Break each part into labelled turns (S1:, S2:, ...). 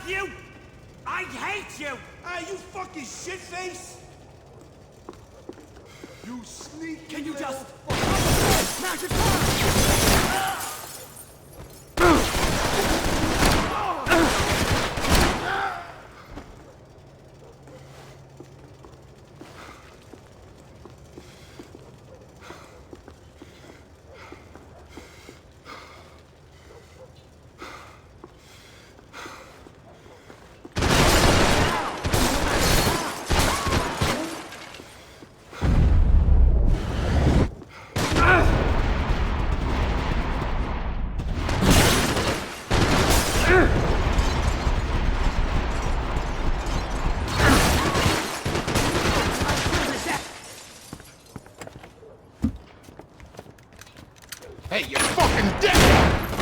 S1: you! I hate you!
S2: Ah, you fucking shitface! You sneaky.
S1: Can you just...
S2: Smash it first!
S3: Hey, you're fucking dead!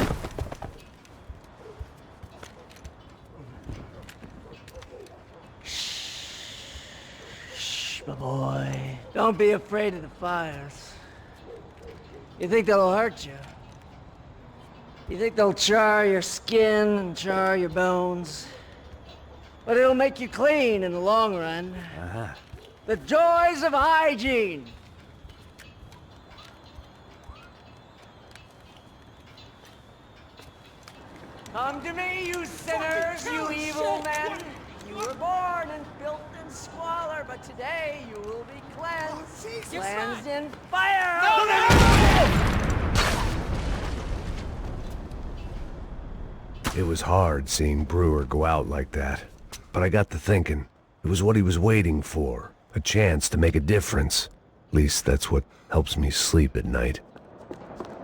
S4: Shh, my boy. Don't be afraid of the fires. You think they'll hurt you? You think they'll char your skin and char your bones? But it'll make you clean in the long run. The joys of hygiene! Come to me, you sinners, you evil men! You were born in filth and squalor, but today you will be cleansed. Cleansed in fire!
S5: It was hard seeing Brewer go out like that, but I got to thinking, it was what he was waiting for, a chance to make a difference. At least that's what helps me sleep at night.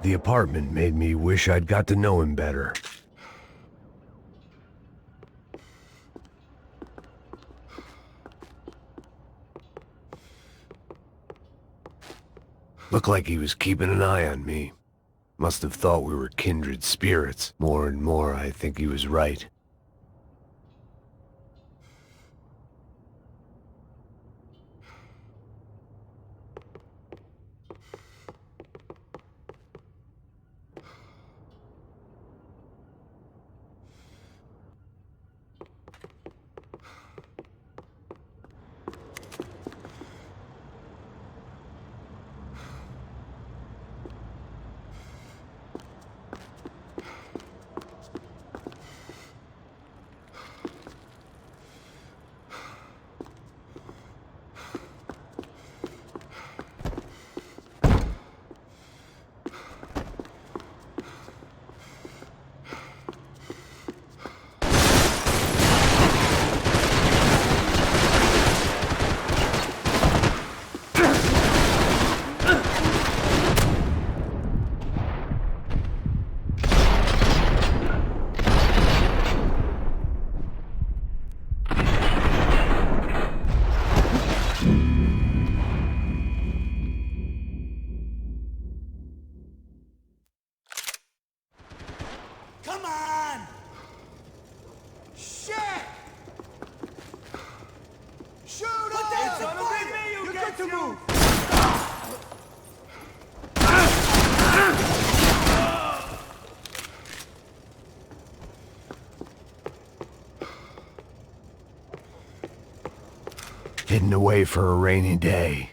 S5: The apartment made me wish I'd got to know him better. Looked like he was keeping an eye on me. Must have thought we were kindred spirits. More and more, I think he was right.
S2: Come on! Shit! Shoot up!
S1: It's gonna be me who
S2: You
S1: gets
S2: get to
S1: you!
S2: move!
S5: Hidden away for a rainy day.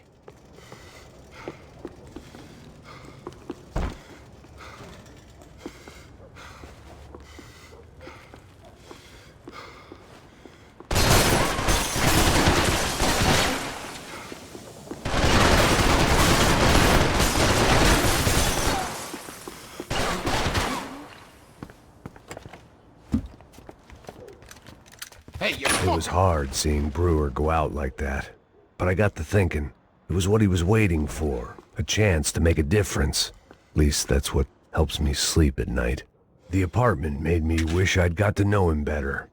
S3: Hey, you
S5: It was hard seeing Brewer go out like that, but I got to thinking, it was what he was waiting for, a chance to make a difference. At least that's what helps me sleep at night. The apartment made me wish I'd got to know him better.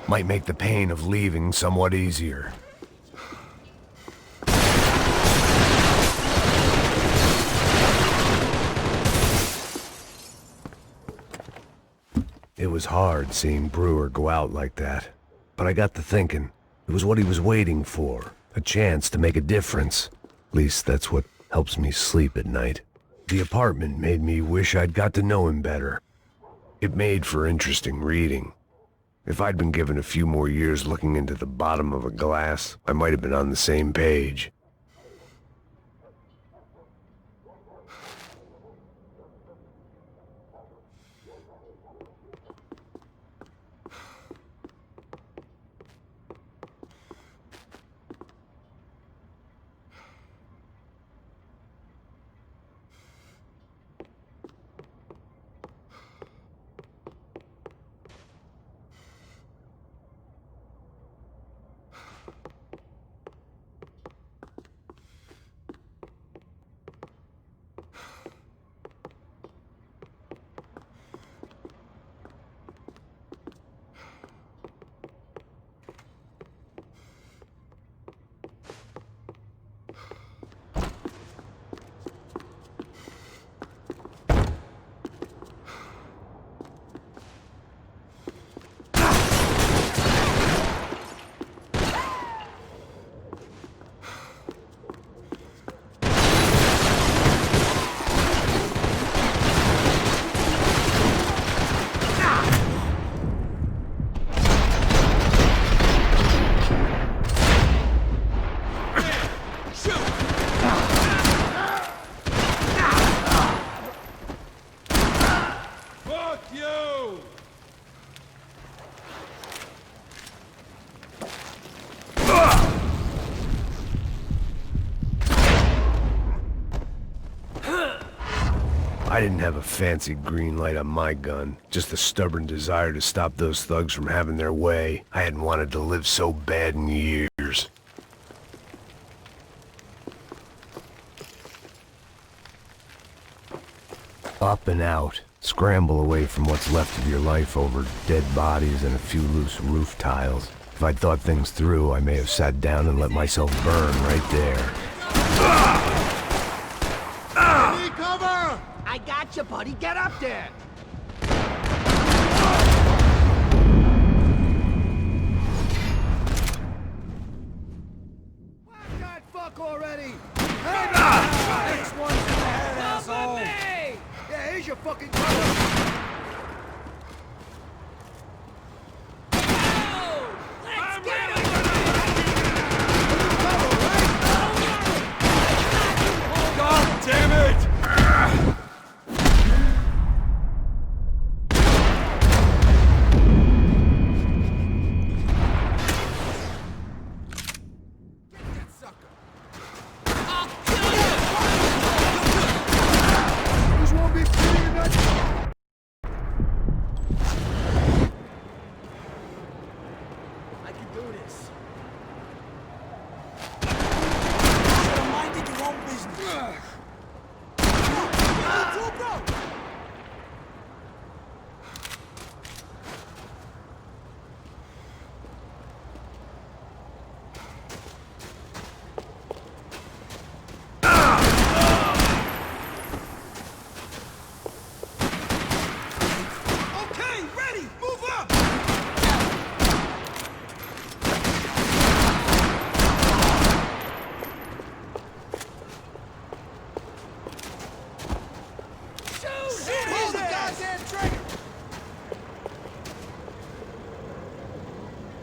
S5: Might make the pain of leaving somewhat easier. It was hard seeing Brewer go out like that, but I got to thinking, it was what he was waiting for, a chance to make a difference. At least that's what helps me sleep at night. The apartment made me wish I'd got to know him better. It made for interesting reading. If I'd been given a few more years looking into the bottom of a glass, I might have been on the same page. I didn't have a fancy green light on my gun, just a stubborn desire to stop those thugs from having their way. I hadn't wanted to live so bad in years. Up and out. Scramble away from what's left of your life over dead bodies and a few loose roof tiles. If I'd thought things through, I may have sat down and let myself burn right there.
S2: Need cover!
S1: I got you, buddy. Get up there.
S2: Whack that fuck already! Hey, next one's in the head, asshole! Yeah, here's your fucking cover!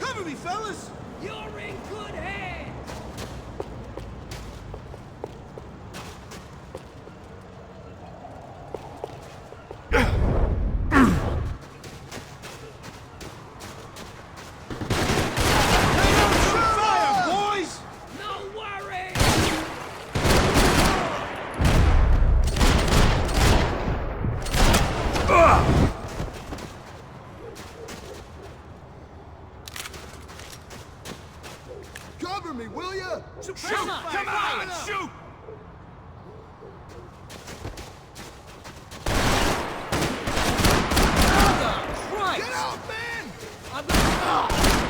S2: Cover me, fellas!
S1: You're in good hands.
S2: Fire, boys!
S1: No worries.
S2: Cover me, will ya?
S1: Shoot! Come on! Shoot!
S2: Get out, man!
S1: I'm gonna...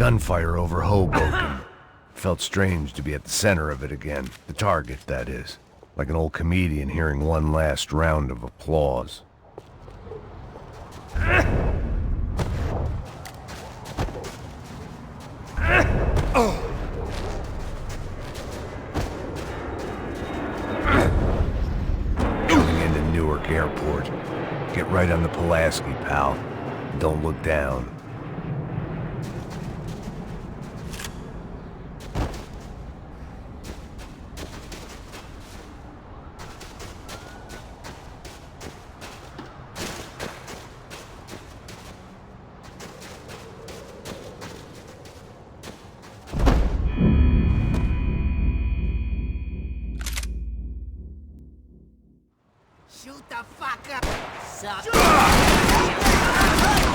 S5: Gunfire over Hoboken. Felt strange to be at the center of it again. The target, that is. Like an old comedian hearing one last round of applause. Coming into Newark Airport. Get right on the Pulaski, pal. Don't look down.
S1: Shoot the fuck up! Suck.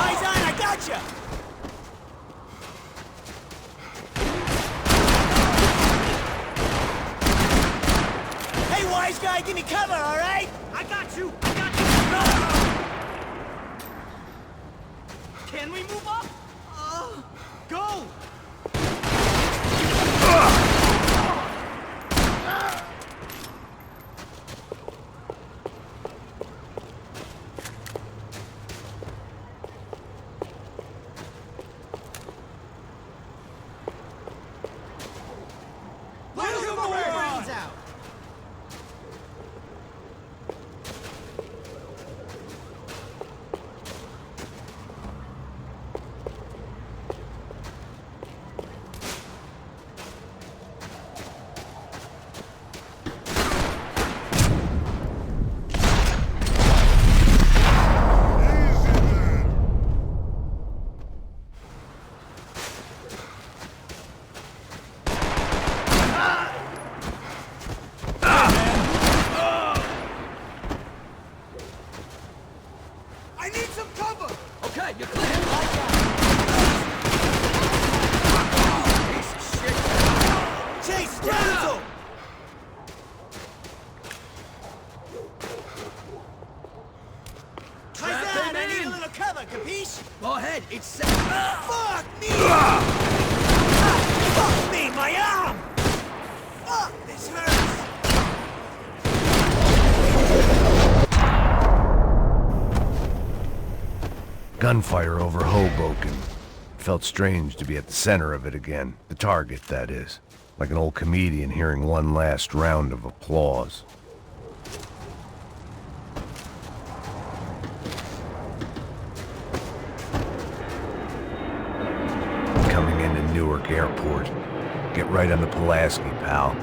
S2: Eyes on, I gotcha! Hey, wise guy, give me cover, all right?
S1: I got you! Can we move up? Go! Out. Okay, you're clear. Piece of shit.
S2: Chase, Renzo!
S1: Trap
S2: Eyes on,
S1: him
S2: I need
S1: in.
S2: a little cover, capiche?
S1: Go ahead, it's set.
S2: Fuck me! Fuck me, my arm! Fuck, this hurts!
S5: Gunfire over Hoboken. Felt strange to be at the center of it again. The target, that is. Like an old comedian hearing one last round of applause. Coming into Newark Airport. Get right on the Pulaski, pal.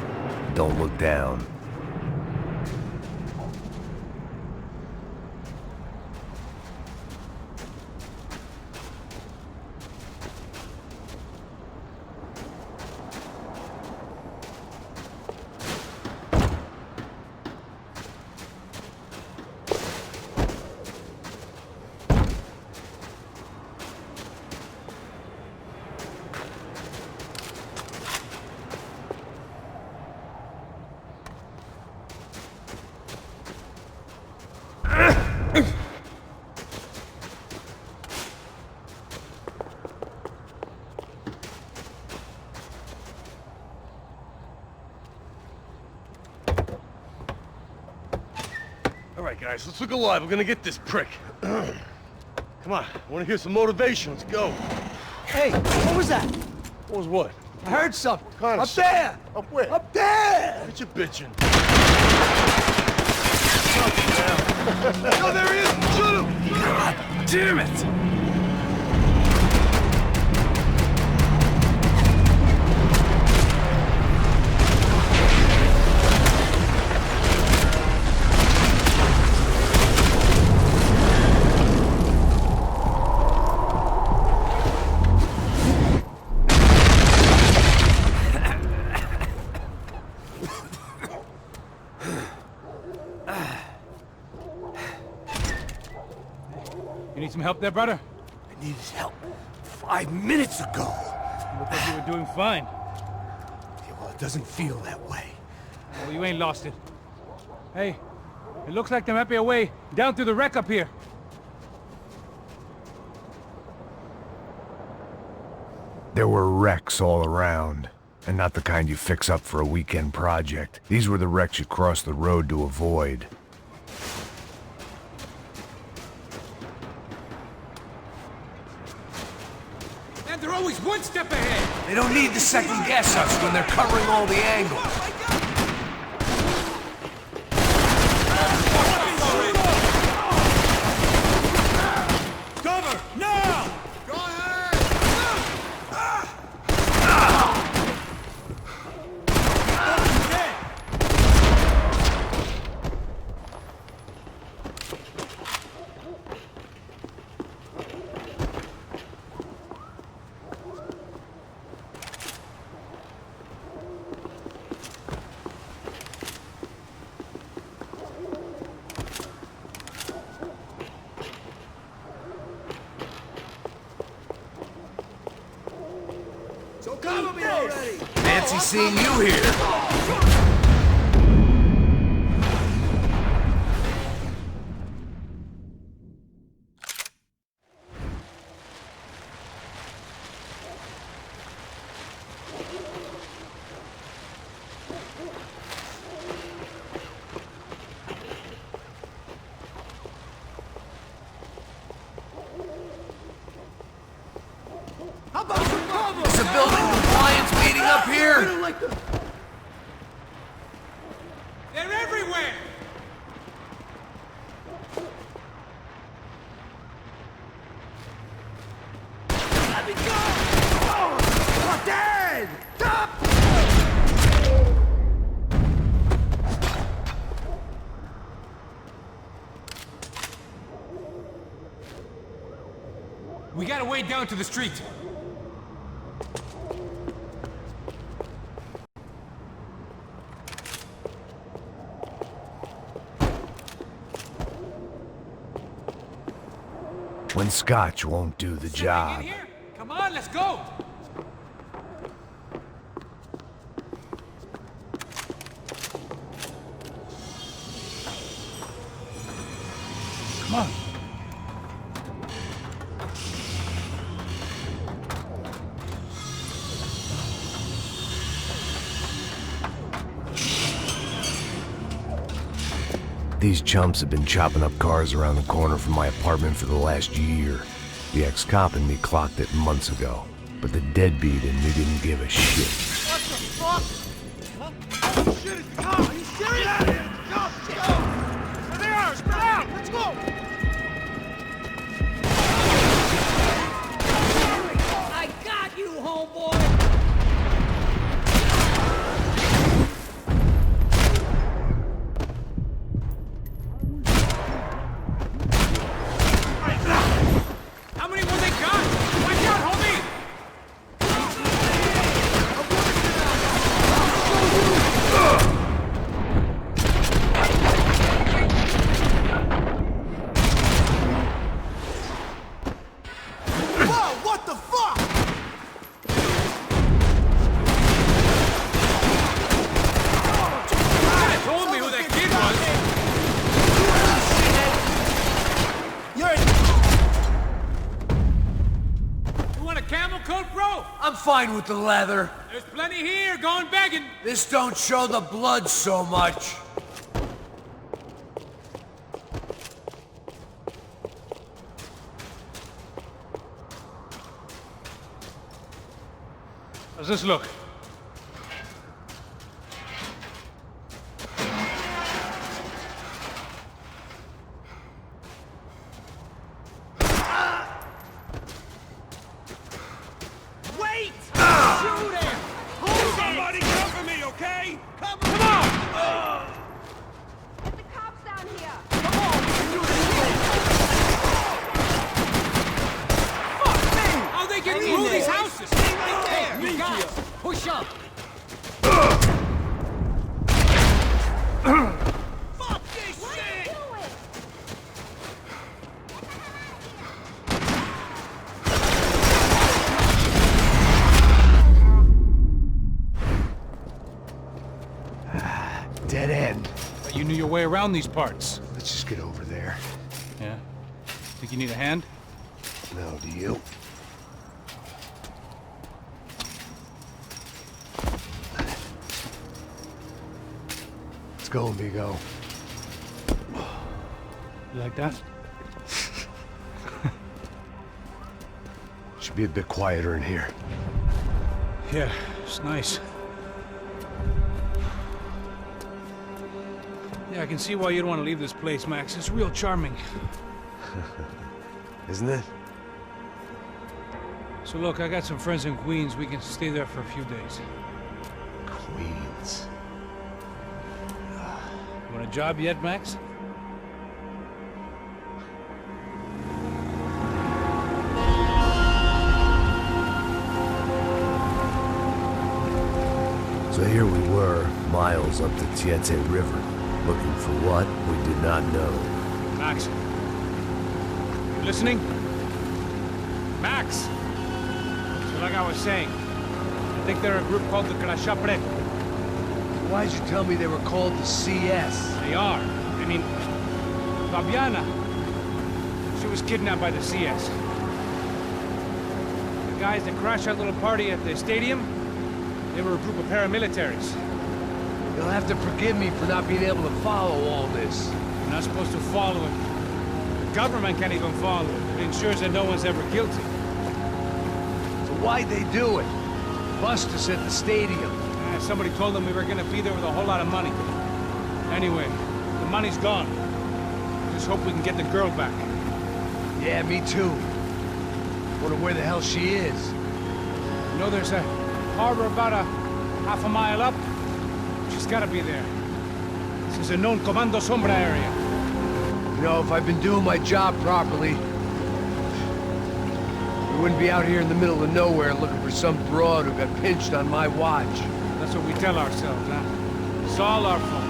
S5: Don't look down.
S6: All right, guys, let's look alive. We're gonna get this prick. Come on, I want to hear some motivation. Let's go.
S2: Hey, what was that?
S6: What was what?
S2: I heard something.
S6: Kind of
S2: Up there!
S6: Up where?
S2: Up there!
S6: What you bitching? Oh, there he is! Shoot him!
S5: God damn it!
S7: You need some help there, brother?
S2: I needed help 5 minutes ago.
S7: You look like you were doing fine.
S2: Yeah, well, it doesn't feel that way.
S7: Well, you ain't lost it. Hey, it looks like there might be a way down through the wreck up here.
S5: There were wrecks all around, and not the kind you fix up for a weekend project. These were the wrecks you cross the road to avoid.
S7: And they're always one step ahead!
S2: They don't need to second guess us when they're covering all the angles.
S7: Cover! Now!
S2: Go ahead! So cover me already!
S5: Fancy seeing you here.
S2: How about some cover?
S5: Is the building compliance meeting up here?
S7: They're everywhere!
S2: Let me go! Oh, we're dead! Stop!
S7: We gotta wade down to the street.
S5: When scotch won't do the job.
S7: In here? Come on, let's go! Come on.
S5: These chumps have been chopping up cars around the corner from my apartment for the last year. The ex-cop in me clocked it months ago, but the deadbeat in me didn't give a shit.
S2: What the fuck? Huh? Shit, it's the car! Are you serious? Get out of here! Go! There they are! Spread out! Let's go!
S1: I got you, homeboy!
S7: How many more they got? Watch out, homie!
S2: Whoa! What the fuck?
S7: You could have told me who that kid was.
S2: You're
S7: You want a camel coat, bro?
S2: I'm fine with the leather.
S7: There's plenty here, going begging.
S2: This don't show the blood so much.
S7: How's this look?
S2: Wait! Shoot him! Hold
S7: Somebody cover me, okay?
S2: Come
S7: Come on!
S8: Get the cops down here!
S7: How they get through these houses?
S2: Hey,
S1: You guys, push up!
S2: Fuck this
S8: What are
S2: shit!
S8: you doing?
S5: Dead end.
S7: But you knew your way around these parts.
S5: Let's just get over there.
S7: Yeah? Think you need a hand?
S5: No, do you?
S2: Let's go, amigo.
S7: You like that?
S2: Should be a bit quieter in here.
S7: Yeah, it's nice. Yeah, I can see why you'd want to leave this place, Max. It's real charming.
S2: Isn't it?
S7: So look, I got some friends in Queens. We can stay there for a few days.
S2: Queens.
S7: You want a job yet, Max?
S5: So here we were, miles up the Tiete River, looking for what we did not know.
S7: Max. You listening? Max! So like I was saying, I think they're a group called the Chapter.
S2: Why'd you tell me they were called the CS?
S7: They are. I mean, Fabiana. She was kidnapped by the CS. The guys that crashed that little party at the stadium, they were a group of paramilitaries.
S2: You'll have to forgive me for not being able to follow all this.
S7: You're not supposed to follow it. The government can't even follow it. It ensures that no one's ever guilty.
S2: So why'd they do it? Bust us at the stadium.
S7: Somebody told them we were gonna be there with a whole lot of money. Anyway, the money's gone. Just hope we can get the girl back.
S2: Yeah, me too. Wonder where the hell she is.
S7: You know there's a harbor about a half a mile up? She's gotta be there. This is a known Comando Sombra area.
S2: You know, if I'd been doing my job properly, we wouldn't be out here in the middle of nowhere looking for some broad who got pinched on my watch.
S7: That's what we tell ourselves, huh? It's all our fault.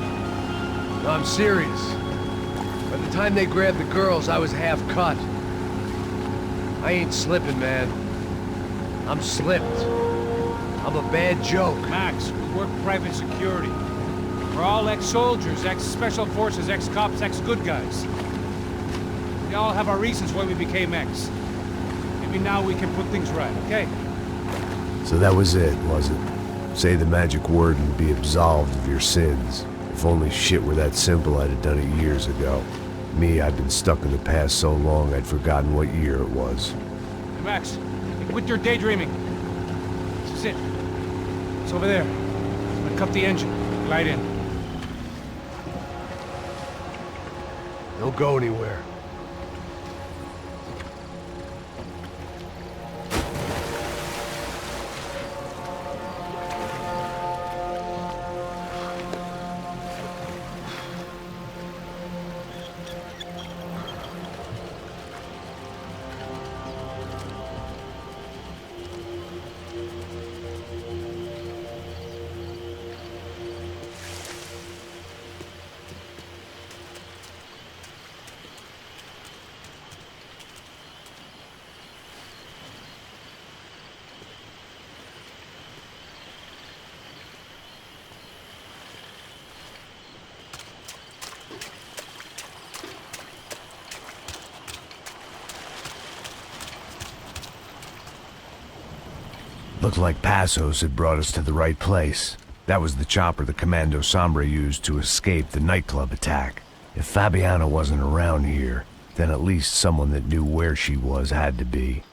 S2: No, I'm serious. By the time they grabbed the girls, I was half cut. I ain't slipping, man. I'm slipped. I'm a bad joke.
S7: Max, we work private security. We're all ex-soldiers, ex-special forces, ex-cops, ex-good guys. We all have our reasons why we became ex. Maybe now we can put things right, okay?
S5: So that was it, was it? Say the magic word and be absolved of your sins. If only shit were that simple, I'd have done it years ago. Me, I'd been stuck in the past so long I'd forgotten what year it was.
S7: Hey, Max, quit your daydreaming. This is it. It's over there. I'm gonna cut the engine. Glide in.
S2: Don't go anywhere.
S5: Looked like Passos had brought us to the right place. That was the chopper the Comando Sombra used to escape the nightclub attack. If Fabiana wasn't around here, then at least someone that knew where she was had to be.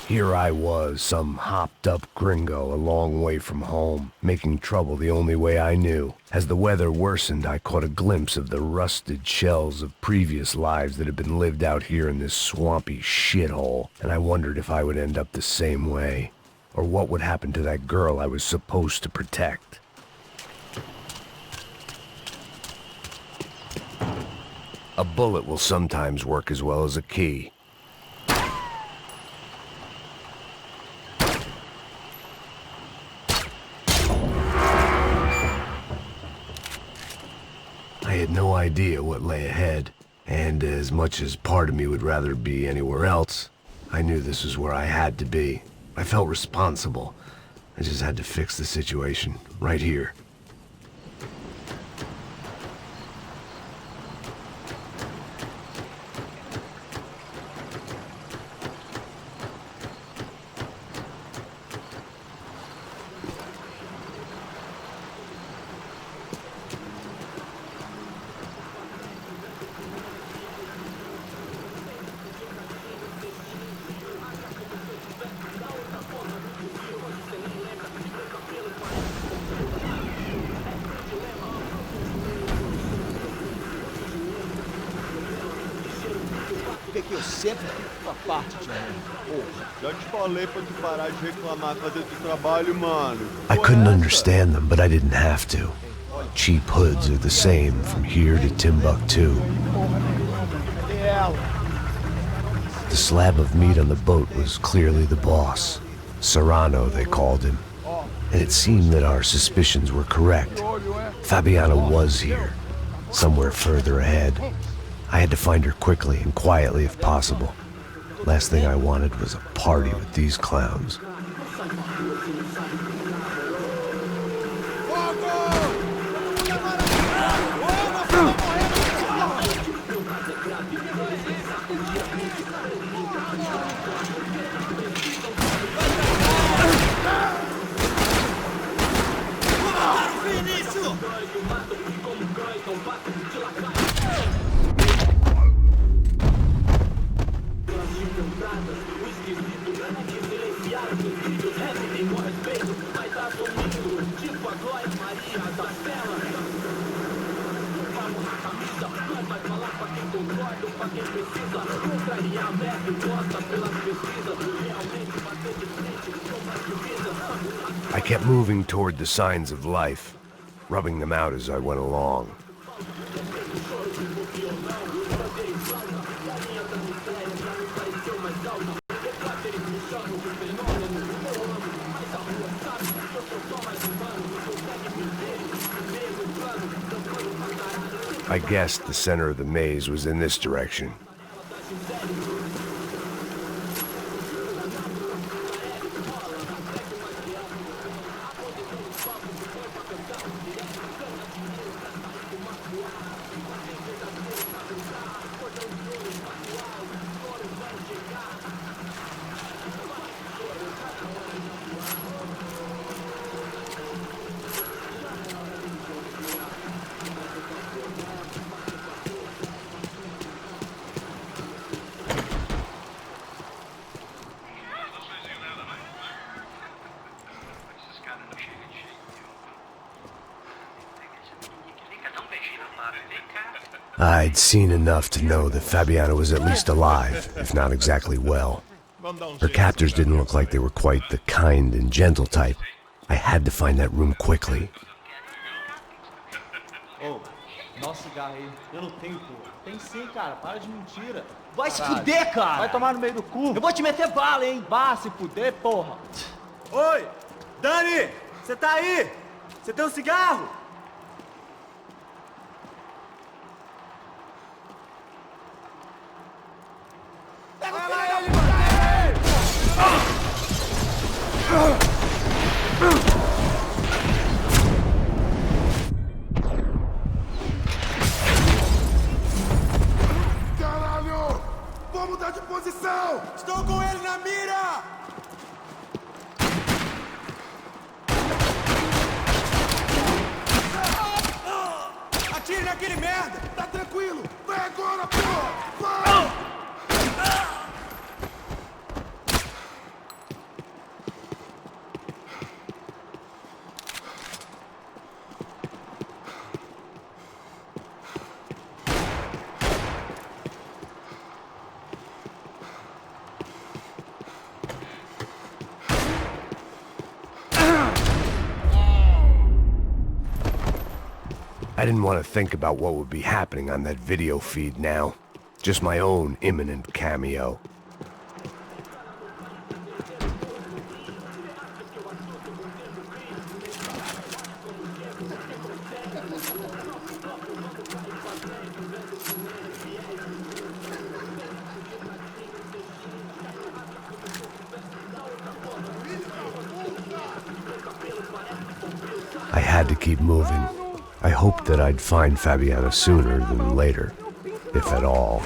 S5: Here I was, some hopped-up gringo a long way from home, making trouble the only way I knew. As the weather worsened, I caught a glimpse of the rusted shells of previous lives that had been lived out here in this swampy shithole, and I wondered if I would end up the same way, or what would happen to that girl I was supposed to protect. A bullet will sometimes work as well as a key. I had no idea what lay ahead, and as much as part of me would rather be anywhere else, I knew this was where I had to be. I felt responsible. I just had to fix the situation, right here.
S9: Porque aqui eu sempre fico com a parte de mim. Porra, já te falei pra tu parar de reclamar cadê teu trabalho, mano.
S5: I couldn't understand them, but I didn't have to. Cheap hoods are the same from here to Timbuktu. The slab of meat on the boat was clearly the boss. Serrano, they called him. And it seemed that our suspicions were correct. Fabiana was here, somewhere further ahead. I had to find her quickly and quietly if possible. Last thing I wanted was a party with these clowns. I kept moving toward the signs of life, rubbing them out as I went along. I guessed the center of the maze was in this direction. I'd seen enough to know that Fabiana was at least alive, if not exactly well. Her captors didn't look like they were quite the kind and gentle type. I had to find that room quickly.
S10: Ô, dá um cigarro aí. Eu não tenho, pô. Tem sim, cara. Para de mentira.
S9: Vai se fuder, cara!
S10: Vai tomar no meio do cu.
S9: Eu vou te meter bala, hein?
S10: Vá se fuder, porra.
S9: Oi! Dani! Você tá aí? Você tem um cigarro?
S3: Caralho! Vou mudar de posição! Estou com ele na mira! Atire naquele merda! Tá tranquilo! Vai agora, porra! Vai!
S5: I didn't want to think about what would be happening on that video feed now. Just my own imminent cameo. I had to keep moving. I hoped that I'd find Fabiana sooner than later, if at all.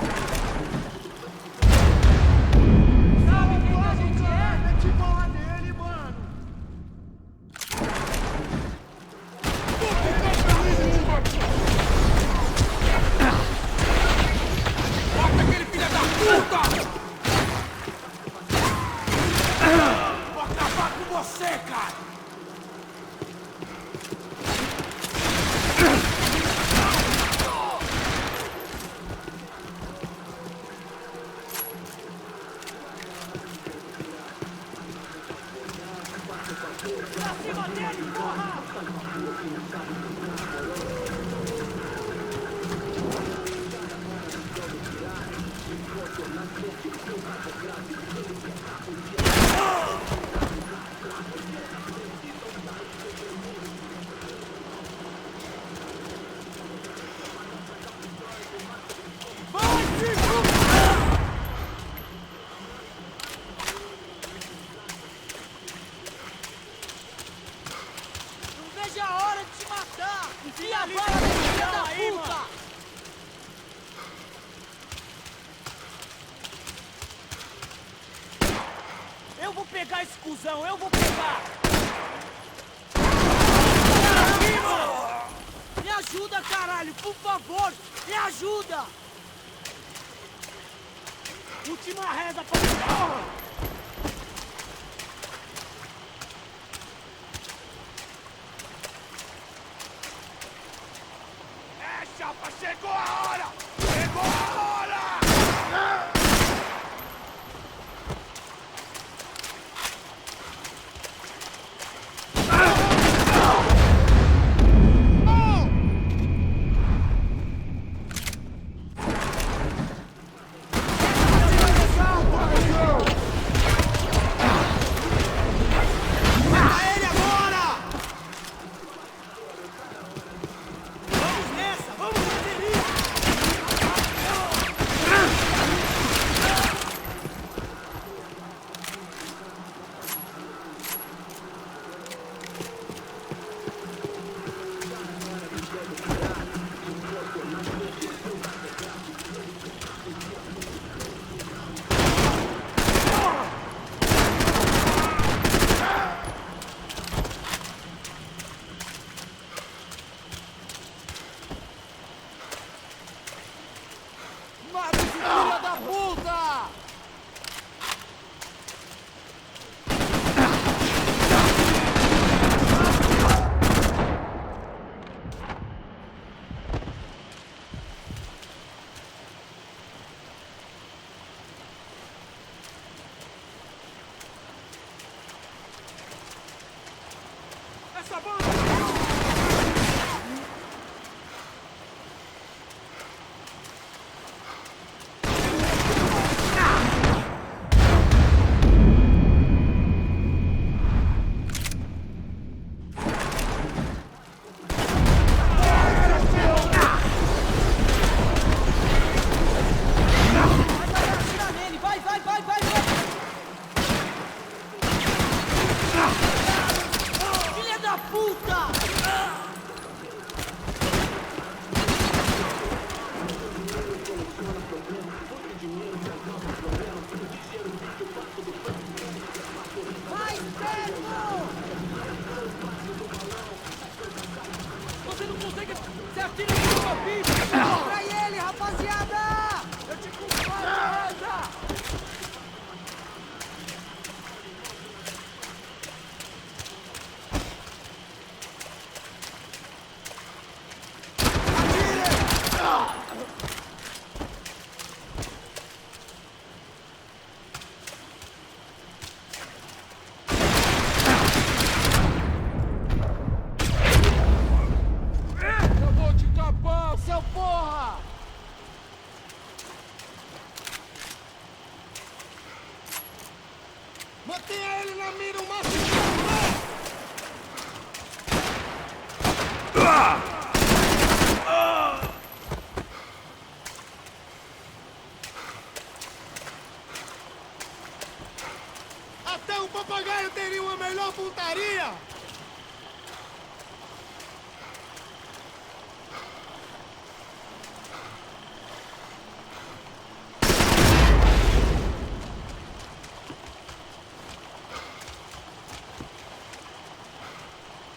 S1: Não vejo a hora de te matar! Enfia a bala, filha da puta! Eu vou pegar esse cuzão, eu vou pegar! Aqui, mano! Me ajuda, caralho, por favor! Me ajuda! Última reza pra porra!
S3: É, chapa, chegou a hora! Chegou a hora! Mata esse filho da puta! Essa banda!
S1: Atira nele, vai, vai, vai, vai, vai! Filha da puta! Mais perto! Você não consegue... Você atira em uma pipa! Pra ele, rapaziada! Eu te culpado, reza! Eu vou te capar, seu porra! Mantenha ele na mira o máximo que puder! Até um papagaio teria uma melhor pontaria!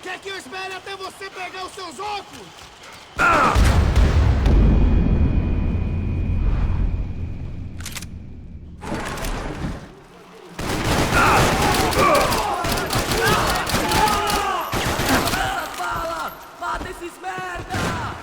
S1: Quer que eu espere até você pegar os seus óculos? Essa bala! Mata esses merda!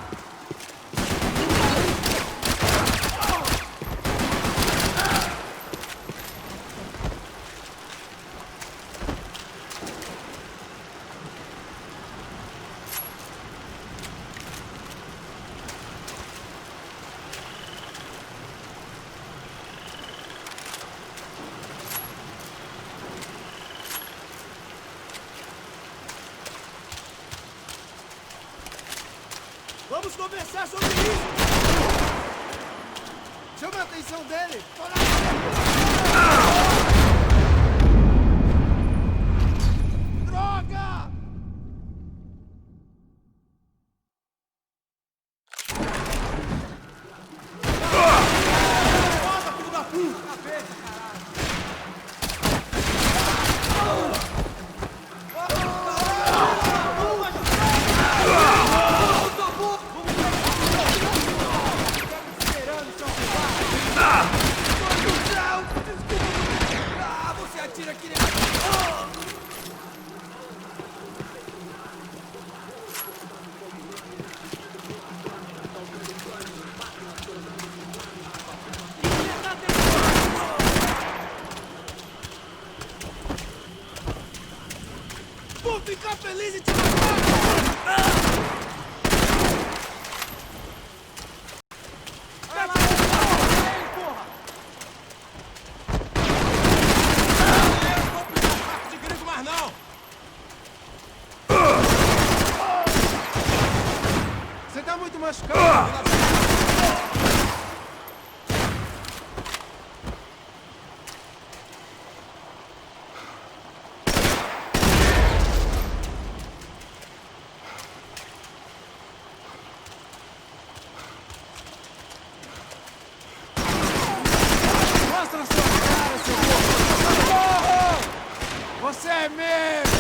S3: Vamos conversar sobre isso! Chama a atenção dele! Droga! Volta, filho da puta! Cabeça, caralho! Você atira aqui nele! Vou ficar feliz em te matar! Vai lá, porra! Não vou puxar saco de gringo mais não! Você tá muito machucado! Mostra a sua cara, seu porco! Você é mesmo!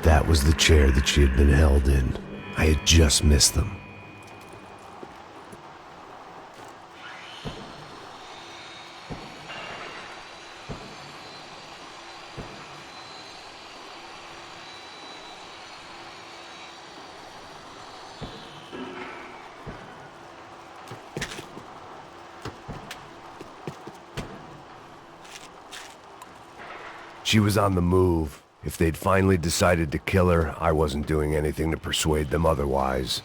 S5: That was the chair that she had been held in. I had just missed them. She was on the move. If they'd finally decided to kill her, I wasn't doing anything to persuade them otherwise.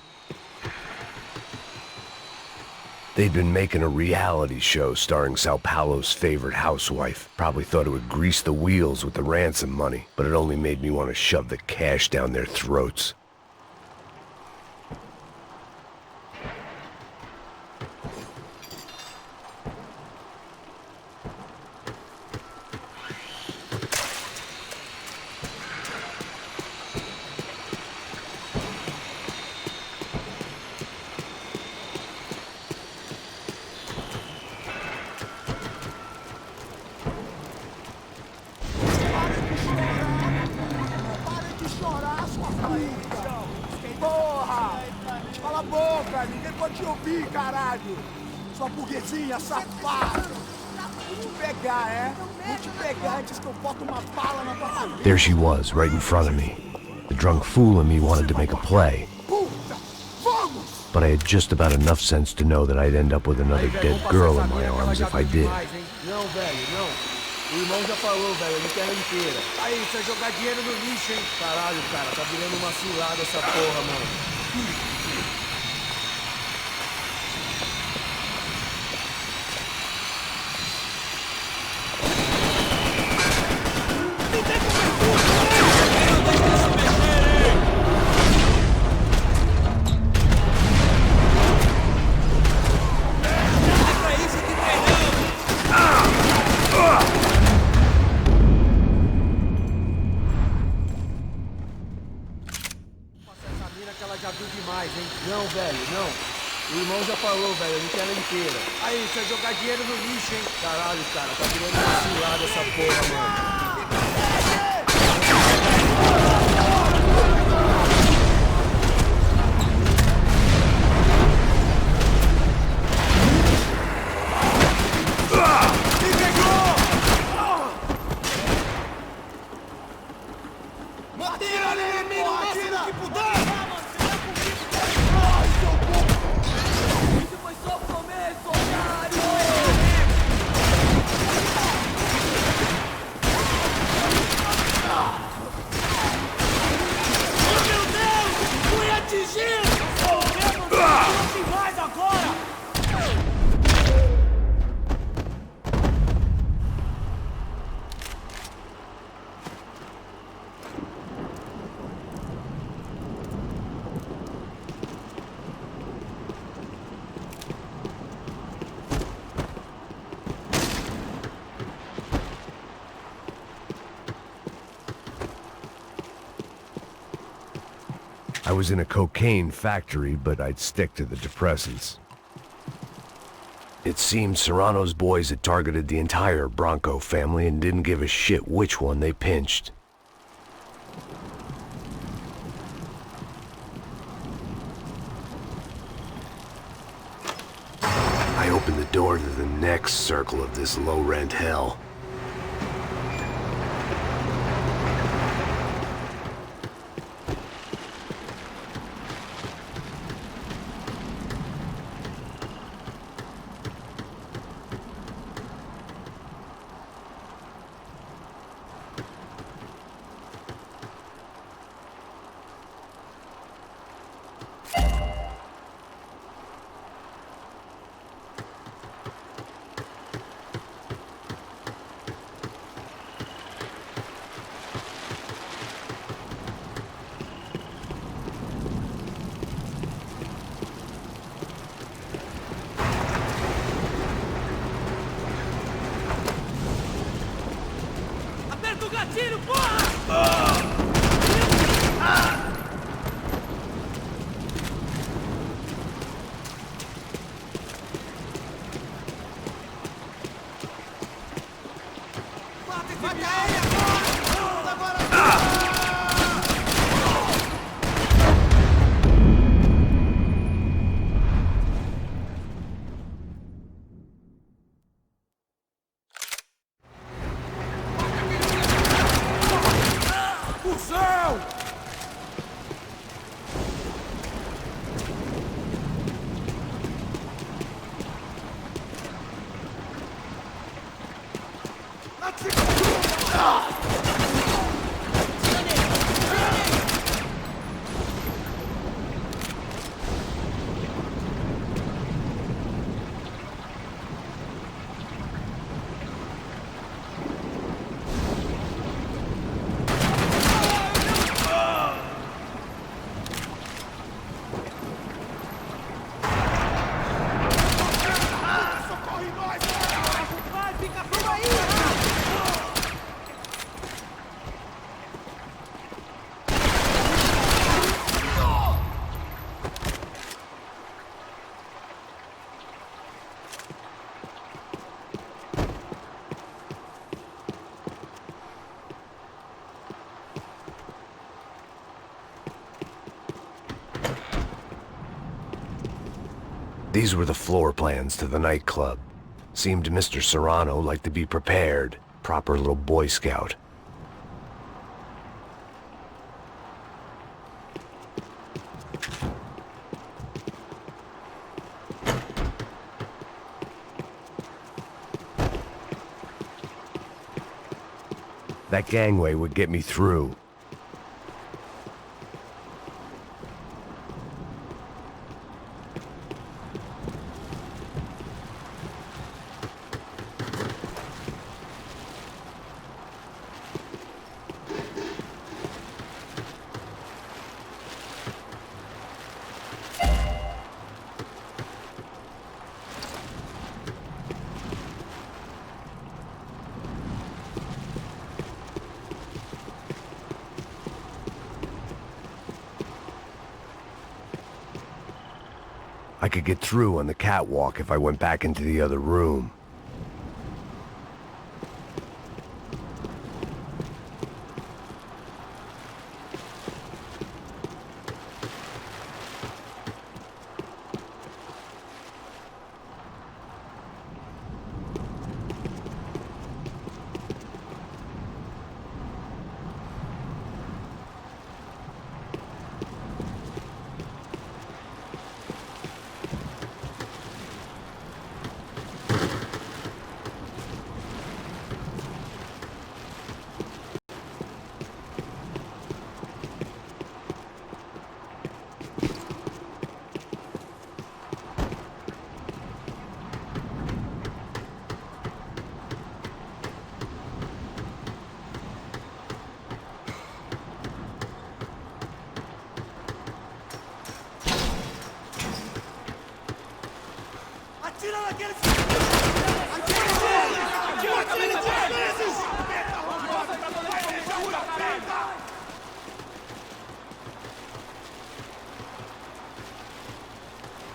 S5: They'd been making a reality show starring Sao Paulo's favorite housewife. Probably thought it would grease the wheels with the ransom money, but it only made me want to shove the cash down their throats.
S3: Cala a boca! Ninguém pode te ouvir, caralho! Sua burguesinha safada! Vou te pegar, é? Vou te pegar antes que eu boto uma bala na tua cabeça!
S5: There she was, right in front of me. The drunk fool in me wanted to make a play.
S3: Puta! Vamos!
S5: But I had just about enough sense to know that I'd end up with another dead girl in my arms if I did.
S1: Não, velho, não. O irmão já falou, velho, ele quer ela inteira. Aí, você vai jogar dinheiro no lixo, hein? Caralho, cara, tá virando uma cilada essa porra, mano. Não, velho, não. O irmão já falou, velho, eu não quero ela inteira. Aí, você vai jogar dinheiro no lixo, hein? Caralho, cara, tá virando uma cilada essa porra, mano.
S5: I was in a cocaine factory, but I'd stick to the depressants. It seemed Serrano's boys had targeted the entire Bronco family and didn't give a shit which one they pinched. I opened the door to the next circle of this low-rent hell. These were the floor plans to the nightclub. Seemed Mr. Serrano like to be prepared. Proper little Boy Scout. That gangway would get me through. I could get through on the catwalk if I went back into the other room.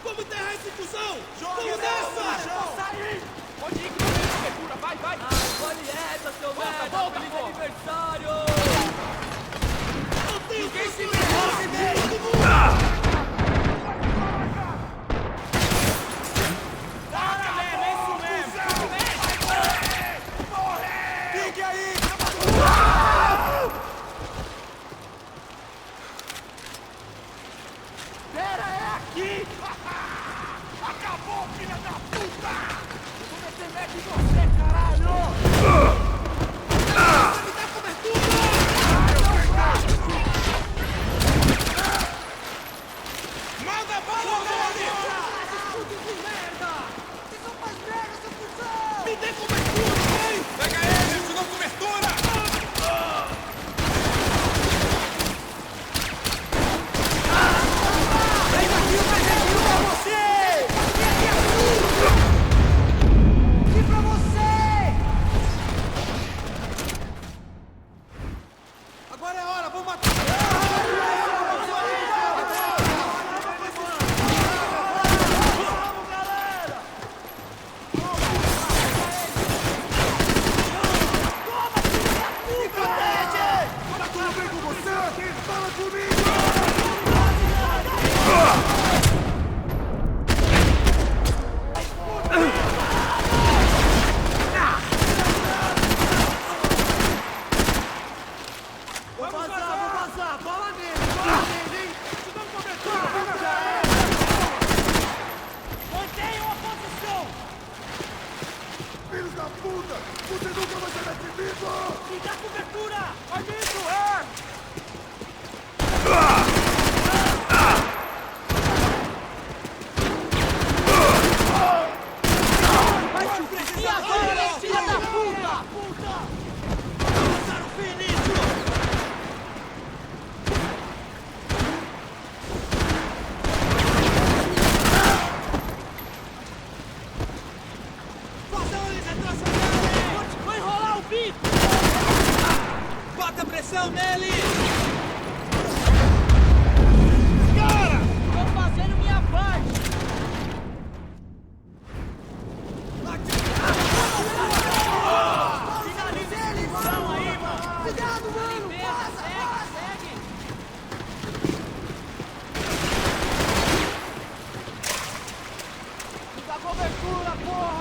S3: Vamos enterrar esse cuzão! Vamos nessa! Sair! Pode ir que não tem cobertura, vai! Escolhe essa, seu merda! Feliz aniversário! Não tem ninguém se merece! Todo mundo! Para mesmo, é isso mesmo! Vai morrer! Fique aí! Pera, é aqui! Acabou, filha da puta! Eu vou meter medo em você, caralho! Você me dá cobertura! Manda bala nele! Escudo de merda! Você só faz merda, seu cuzão! Me dê cobertura, hein? Pega ele, eu te dou cobertura! Vem daqui, eu peguei pra você! E pra você! Agora é a hora, vamos matar! Vamos, galera! Toma, filho da puta! Tá tudo bem com você? Fala comigo! Vou vazar! Bola nele, hein? Te dá cobertura! Mantenham a posição! Filhos da puta! Você nunca vai sair daqui vivo! Me dá cobertura! Amigo, vai te precisar agora, filha da puta! Lançaram o fim nisso! Façam eles retrocederem! Vai enrolar o bico! Bota pressão nele! Cara! Tô fazendo minha parte! Finaliza esse cuzão aí, mano! Cuidado, mano! Segue! Dá cobertura, porra!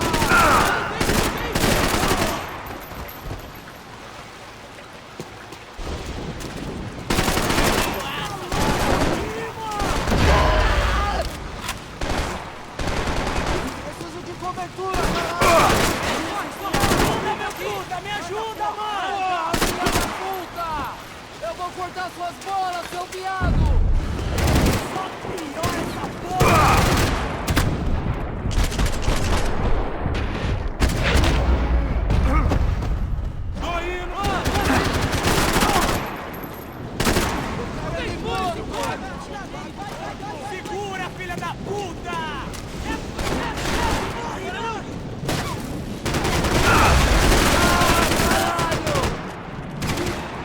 S3: Preciso de cobertura, caralho! Me ajuda, mano! Filha da puta! Eu vou cortar suas bolas, seu viado! Só pior essa porra! Tô indo! Segura, filha da puta!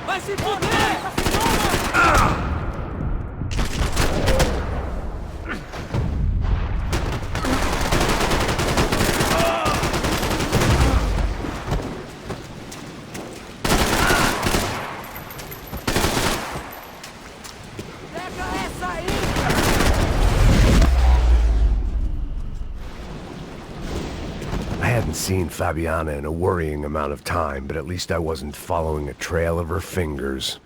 S3: Vai se fuder!
S5: hadn't seen Fabiana in a worrying amount of time, but at least I wasn't following a trail of her fingers.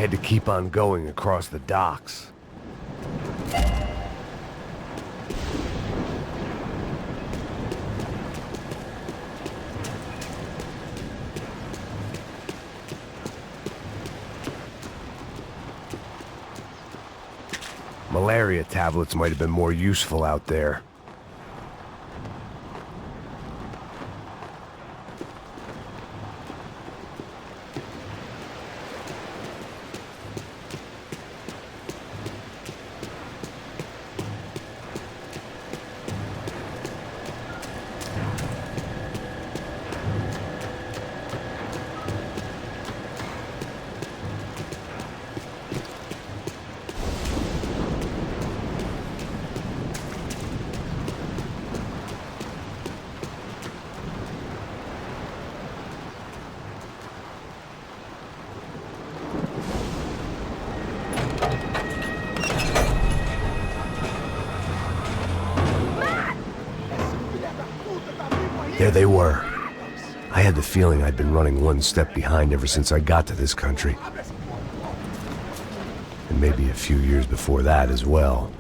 S5: I had to keep on going across the docks. Malaria tablets might have been more useful out there. There they were. I had the feeling I'd been running one step behind ever since I got to this country. And maybe a few years before that as well.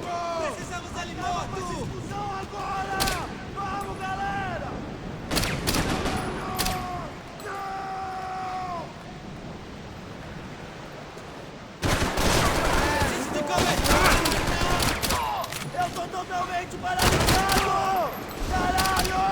S3: Precisamos dele morto! Explosão agora! Vamos, galera! Preciso de cobertura! Eu tô totalmente paralisado! Caralho!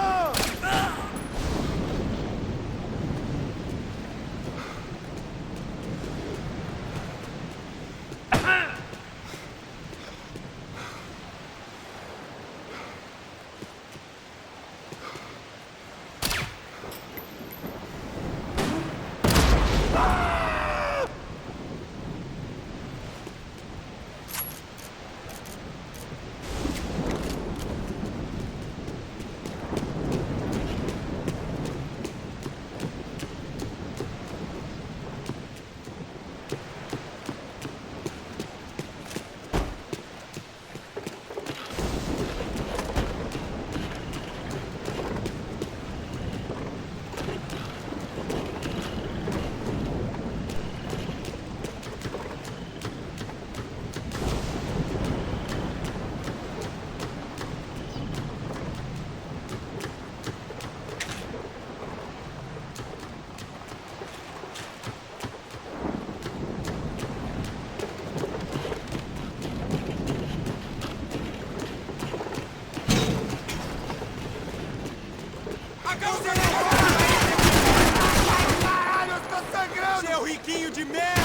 S3: Caralho, eu tô sangrando! Seu riquinho de merda!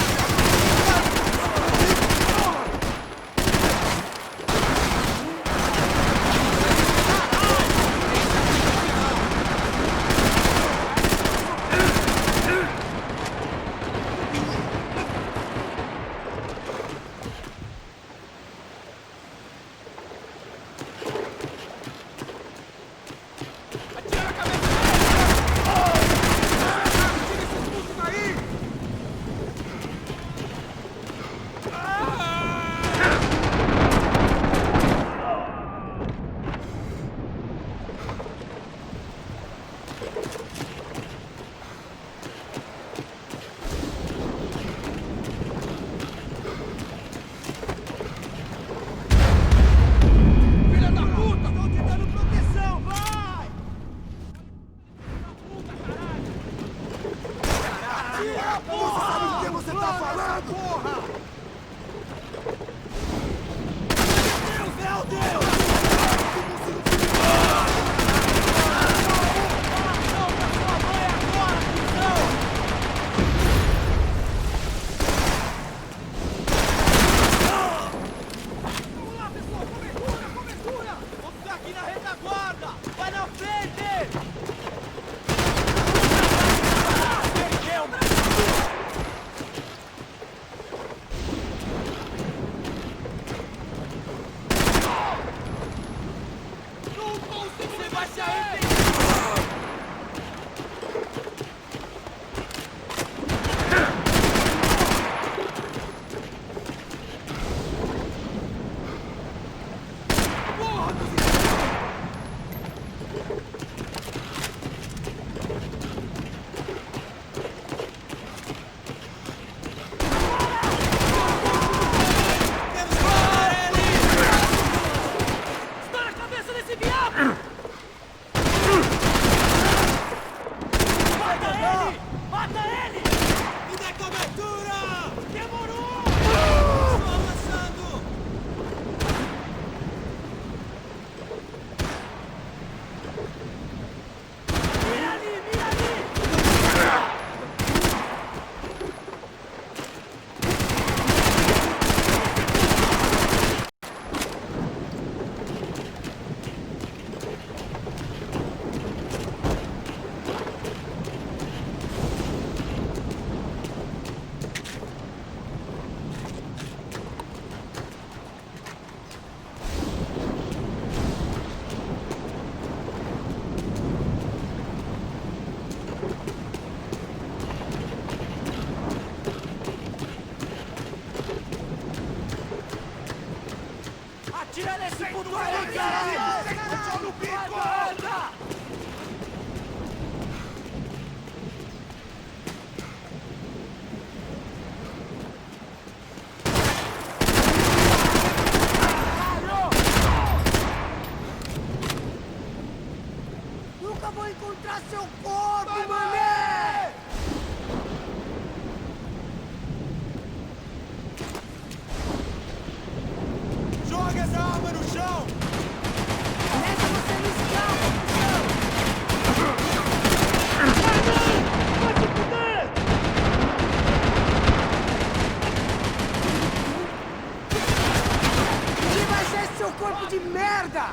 S3: Atira nesse puto aí, caralho! Vai no bico! encontrar seu corpo, mané! Joga essa arma no chão! Nessa você não escapa, vai se fuder! Que vai ser esse seu corpo de merda?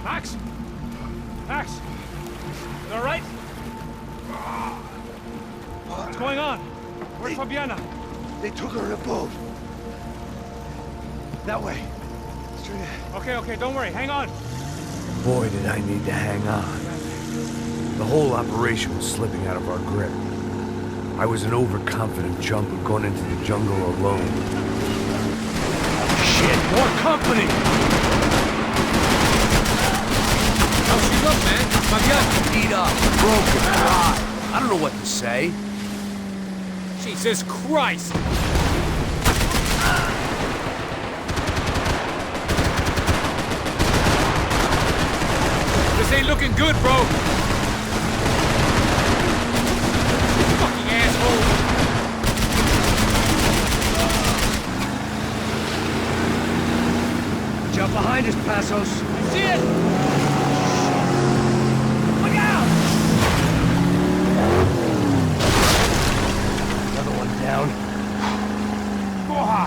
S7: Max? Max? You all right? What's going on? Where's Fabiana?
S6: They took her in a boat. That way. Straight ahead.
S7: Okay, don't worry. Hang on.
S5: Boy, did I need to hang on. The whole operation was slipping out of our grip. I was an overconfident chump going into the jungle alone.
S2: Shit, more company!
S3: How she look, man? Fabiana.
S2: Beat up, broken, dry. I don't know what to say.
S3: Jesus Christ! This ain't looking good, bro. Fucking asshole.
S2: Jump behind us, Passos.
S3: See it? Look out!
S2: Another one down.
S3: Porra!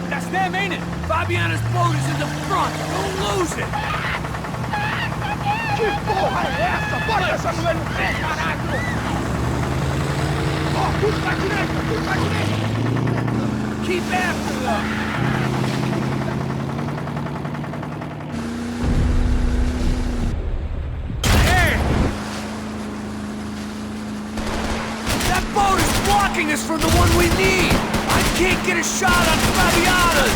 S3: That's them, ain't it? Fabiana's boat is in the front. Don't lose it.
S6: Que porra é essa? Bota essa mulher no pé, caralho! Ó, tudo pra direita, tudo pra direita!
S3: Keep after them.
S2: Blocking us from the one we need! I can't get a shot on Fabiana's!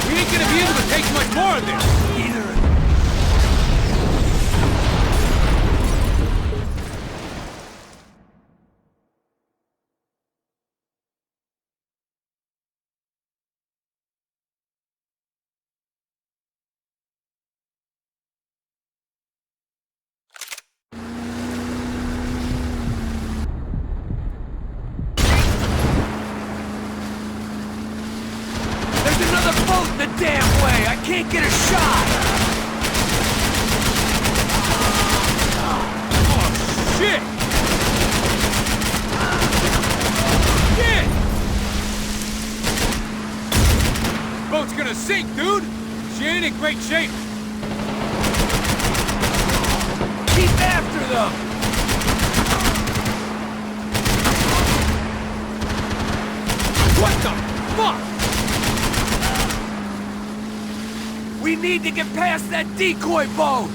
S3: We ain't gonna be able to take much more of this!
S2: Either.
S3: Boat the damn way! I can't get a shot! Oh, shit! Shit! Boat's gonna sink, dude! She ain't in great shape! Keep after them! What the fuck? We need to get past that decoy boat!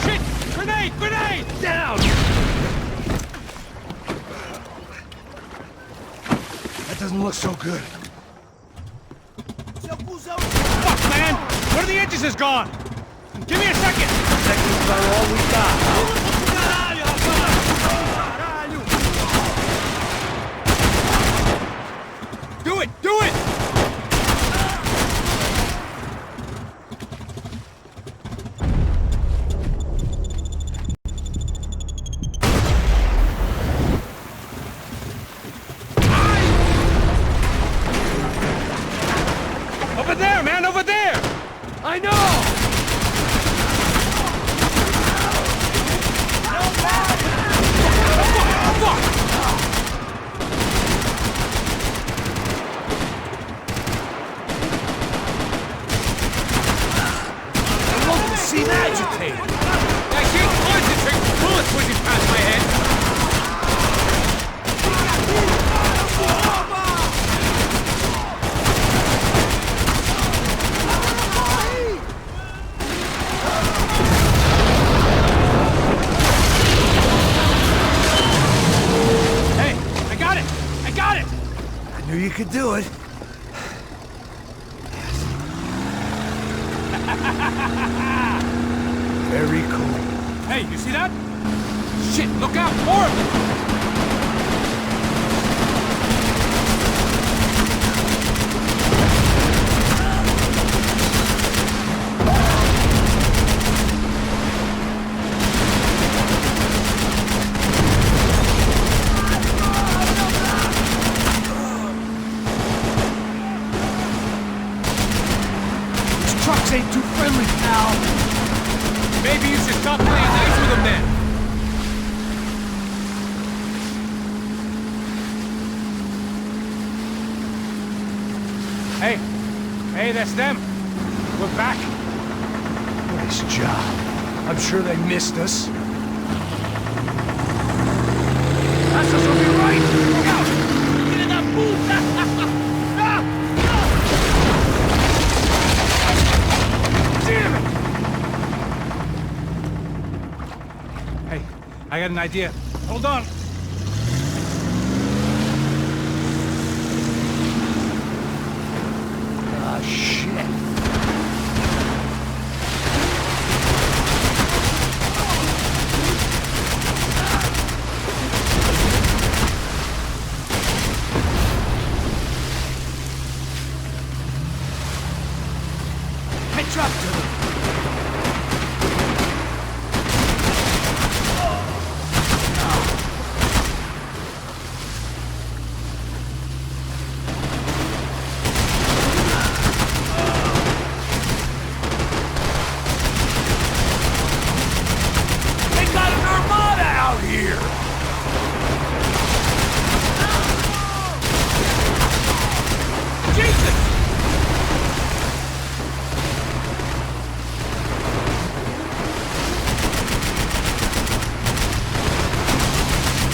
S3: Shit! Grenade! Grenade!
S2: Down!
S6: That doesn't look so good.
S7: Fuck, man! One of the engines is gone! Give me a second!
S2: Seconds about all we got.
S3: Do it! Do it!
S7: Over there, man! Over there!
S3: I know!
S2: Seem agitated.
S3: I can't concentrate with bullets whizzing past my head. Hey, I got it! I got it!
S5: I knew you could do it. Very cool.
S7: Hey, you see that?
S3: Shit, look out! More of them!
S2: These trucks ain't too friendly, pal.
S3: Maybe you should stop playing nice with them then.
S7: Hey, Hey, that's them. We're back.
S2: Nice job. I'm sure they missed us.
S7: Rastas will be right. Look out! Get in that puta! Damn it! Hey, I got an idea. Hold on.
S2: Ah, shit.
S3: Catch up to them! They got an armada out here! Jesus!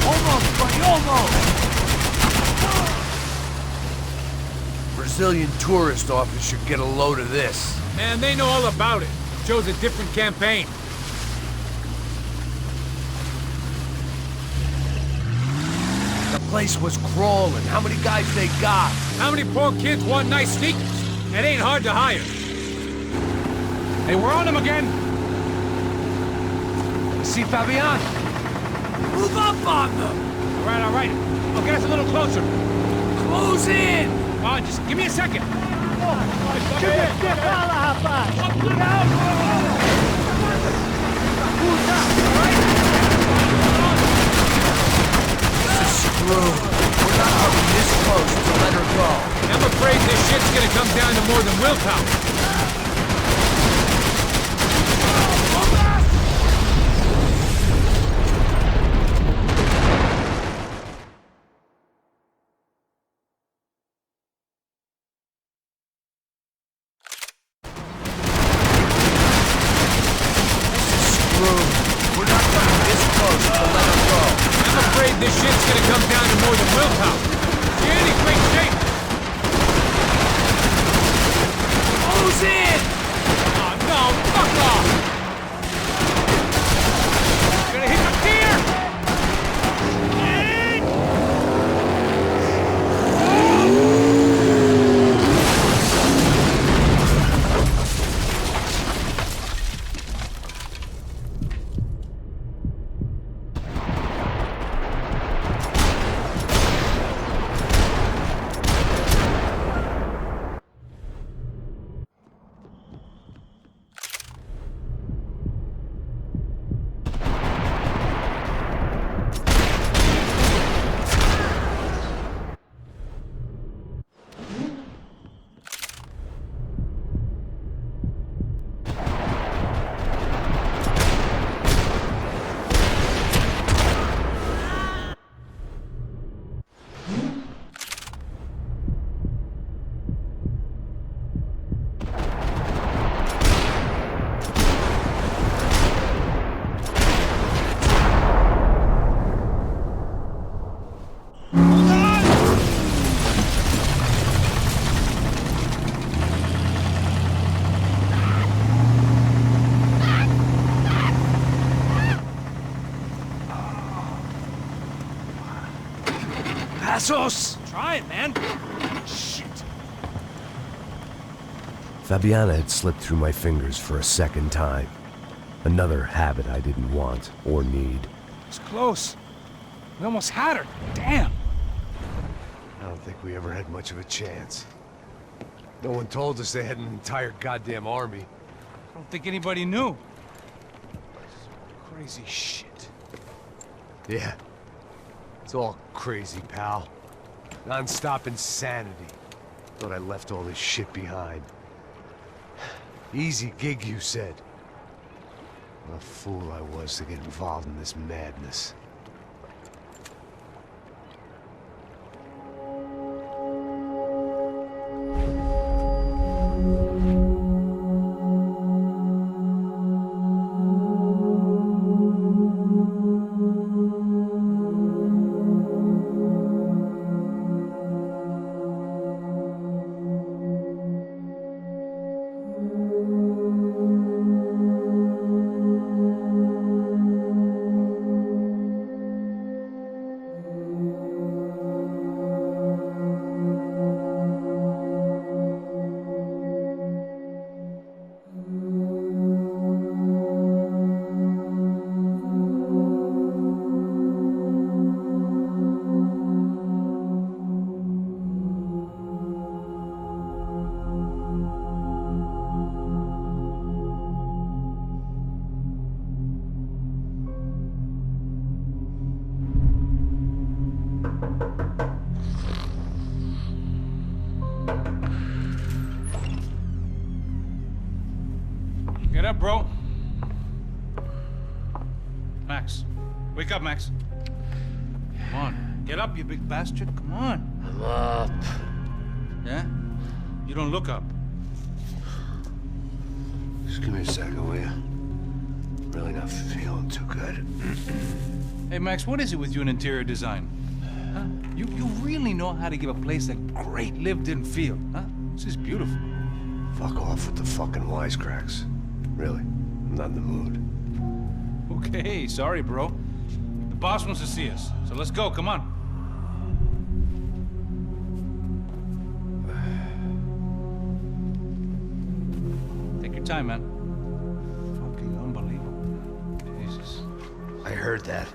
S3: Almost, buddy, almost!
S2: Brazilian tourist office should get a load of this.
S7: Man, they know all about it. Chose a different campaign.
S2: The place was crawling. How many guys they got?
S7: How many poor kids want nice sneakers? It ain't hard to hire. Hey, we're on them again.
S2: See Fabian?
S3: Move up on them!
S7: All right. I'll get us a little closer.
S3: Close in!
S7: Come on, just give me a second.
S2: This is screwed. We're not coming this close to let her go.
S7: I'm afraid this shit's gonna come down to more than willpower.
S2: We're not coming this close to let her go.
S7: I'm afraid this shit's gonna come down to more than willpower. She ain't in great shape.
S3: Close in!
S7: Oh, no, fuck off! Gonna hit the gear!
S2: Passos!
S7: Try it, man. Shit.
S5: Fabiana had slipped through my fingers for a second time. Another habit I didn't want or need.
S7: It's close. We almost had her. Damn.
S2: I don't think we ever had much of a chance. No one told us they had an entire goddamn army.
S7: I don't think anybody knew. Crazy shit.
S2: Yeah. It's all crazy, pal. Non-stop insanity. Thought I left all this shit behind. Easy gig, you said. What a fool I was to get involved in this madness.
S7: up, bro. Max. Wake up, Max. Come on. Get up, you big bastard. Come on.
S2: I'm up.
S7: Yeah? You don't look up.
S2: Just give me a second, will you? Really not feeling too good.
S7: Hey, Max, what is it with you in interior design? Huh? You really know how to give a place a great lived-in feel, huh? This is beautiful.
S2: Fuck off with the fucking wisecracks. Really, I'm not in the mood.
S7: Okay, sorry, bro. The boss wants to see us, so let's go, come on. Take your time, man. Fucking unbelievable. Jesus.
S2: I heard that.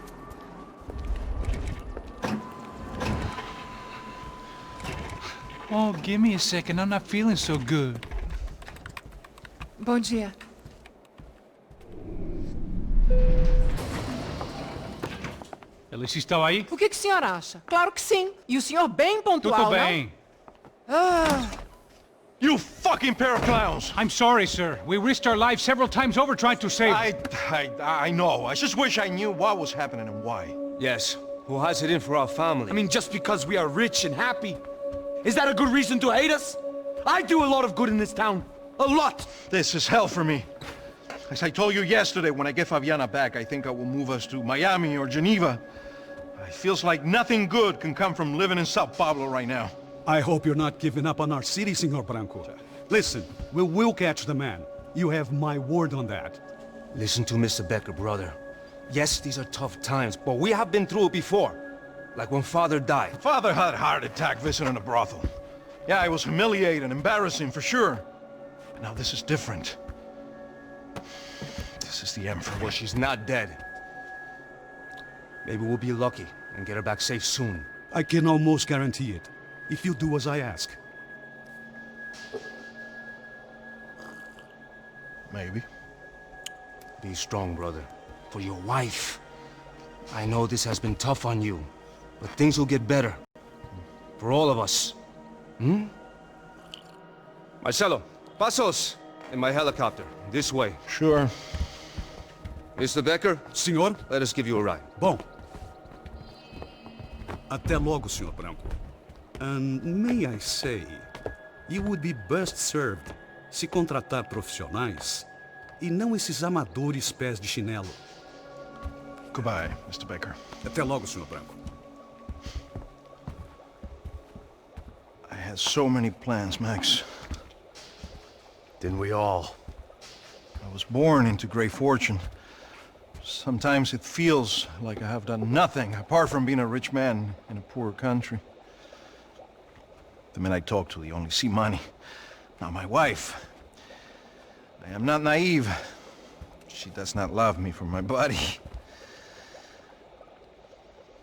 S7: Oh, give me a second. I'm not feeling so good.
S11: Bom dia.
S7: Alice estava aí?
S11: O que o senhor acha? Claro que sim. E o senhor bem pontual,
S7: Tudo bem.
S11: não? Ah,
S6: You fucking pair of clowns!
S7: I'm sorry, sir. We risked our lives several times over trying to save...
S6: I know. I just wish I knew what was happening and why.
S1: Yes. Who has it in for our family? I mean, just because we are rich and happy? Is that a good reason to hate us? I do a lot of good in this town. A lot!
S6: This is hell for me. As I told you yesterday, when I get Fabiana back, I think I will move us to Miami or Geneva. It feels like nothing good can come from living in Sao Paulo right now.
S12: I hope you're not giving up on our city, Senor Branco. Listen, we will catch the man. You have my word on that.
S1: Listen to Mr. Becker, brother. Yes, these are tough times, but we have been through it before. Like when Father died.
S6: Father had a heart attack visiting a brothel. Yeah, it was humiliating, embarrassing, for sure. But now this is different. This is the Emperor.
S1: Well, she's not dead. Maybe we'll be lucky and get her back safe soon.
S12: I can almost guarantee it, if you do as I ask.
S6: Maybe.
S1: Be strong, brother. For your wife. I know this has been tough on you, but things will get better. For all of us. Hmm? Marcelo, pasos in my helicopter. This way.
S6: Sure.
S1: Mr. Becker?
S12: Senhor?
S1: Let us give you a ride.
S12: Bom. Até logo, Senhor Branco. And may I say, you would be best served se contratar profissionais e não esses amadores pés de chinelo.
S6: Goodbye, Mr. Baker.
S12: Até logo, Senhor Branco.
S6: I had so many plans, Max.
S2: Didn't we all?
S6: I was born into great fortune. Sometimes it feels like I have done nothing apart from being a rich man in a poor country. The men I talk to, they only see money. Not my wife. I am not naive. She does not love me for my body.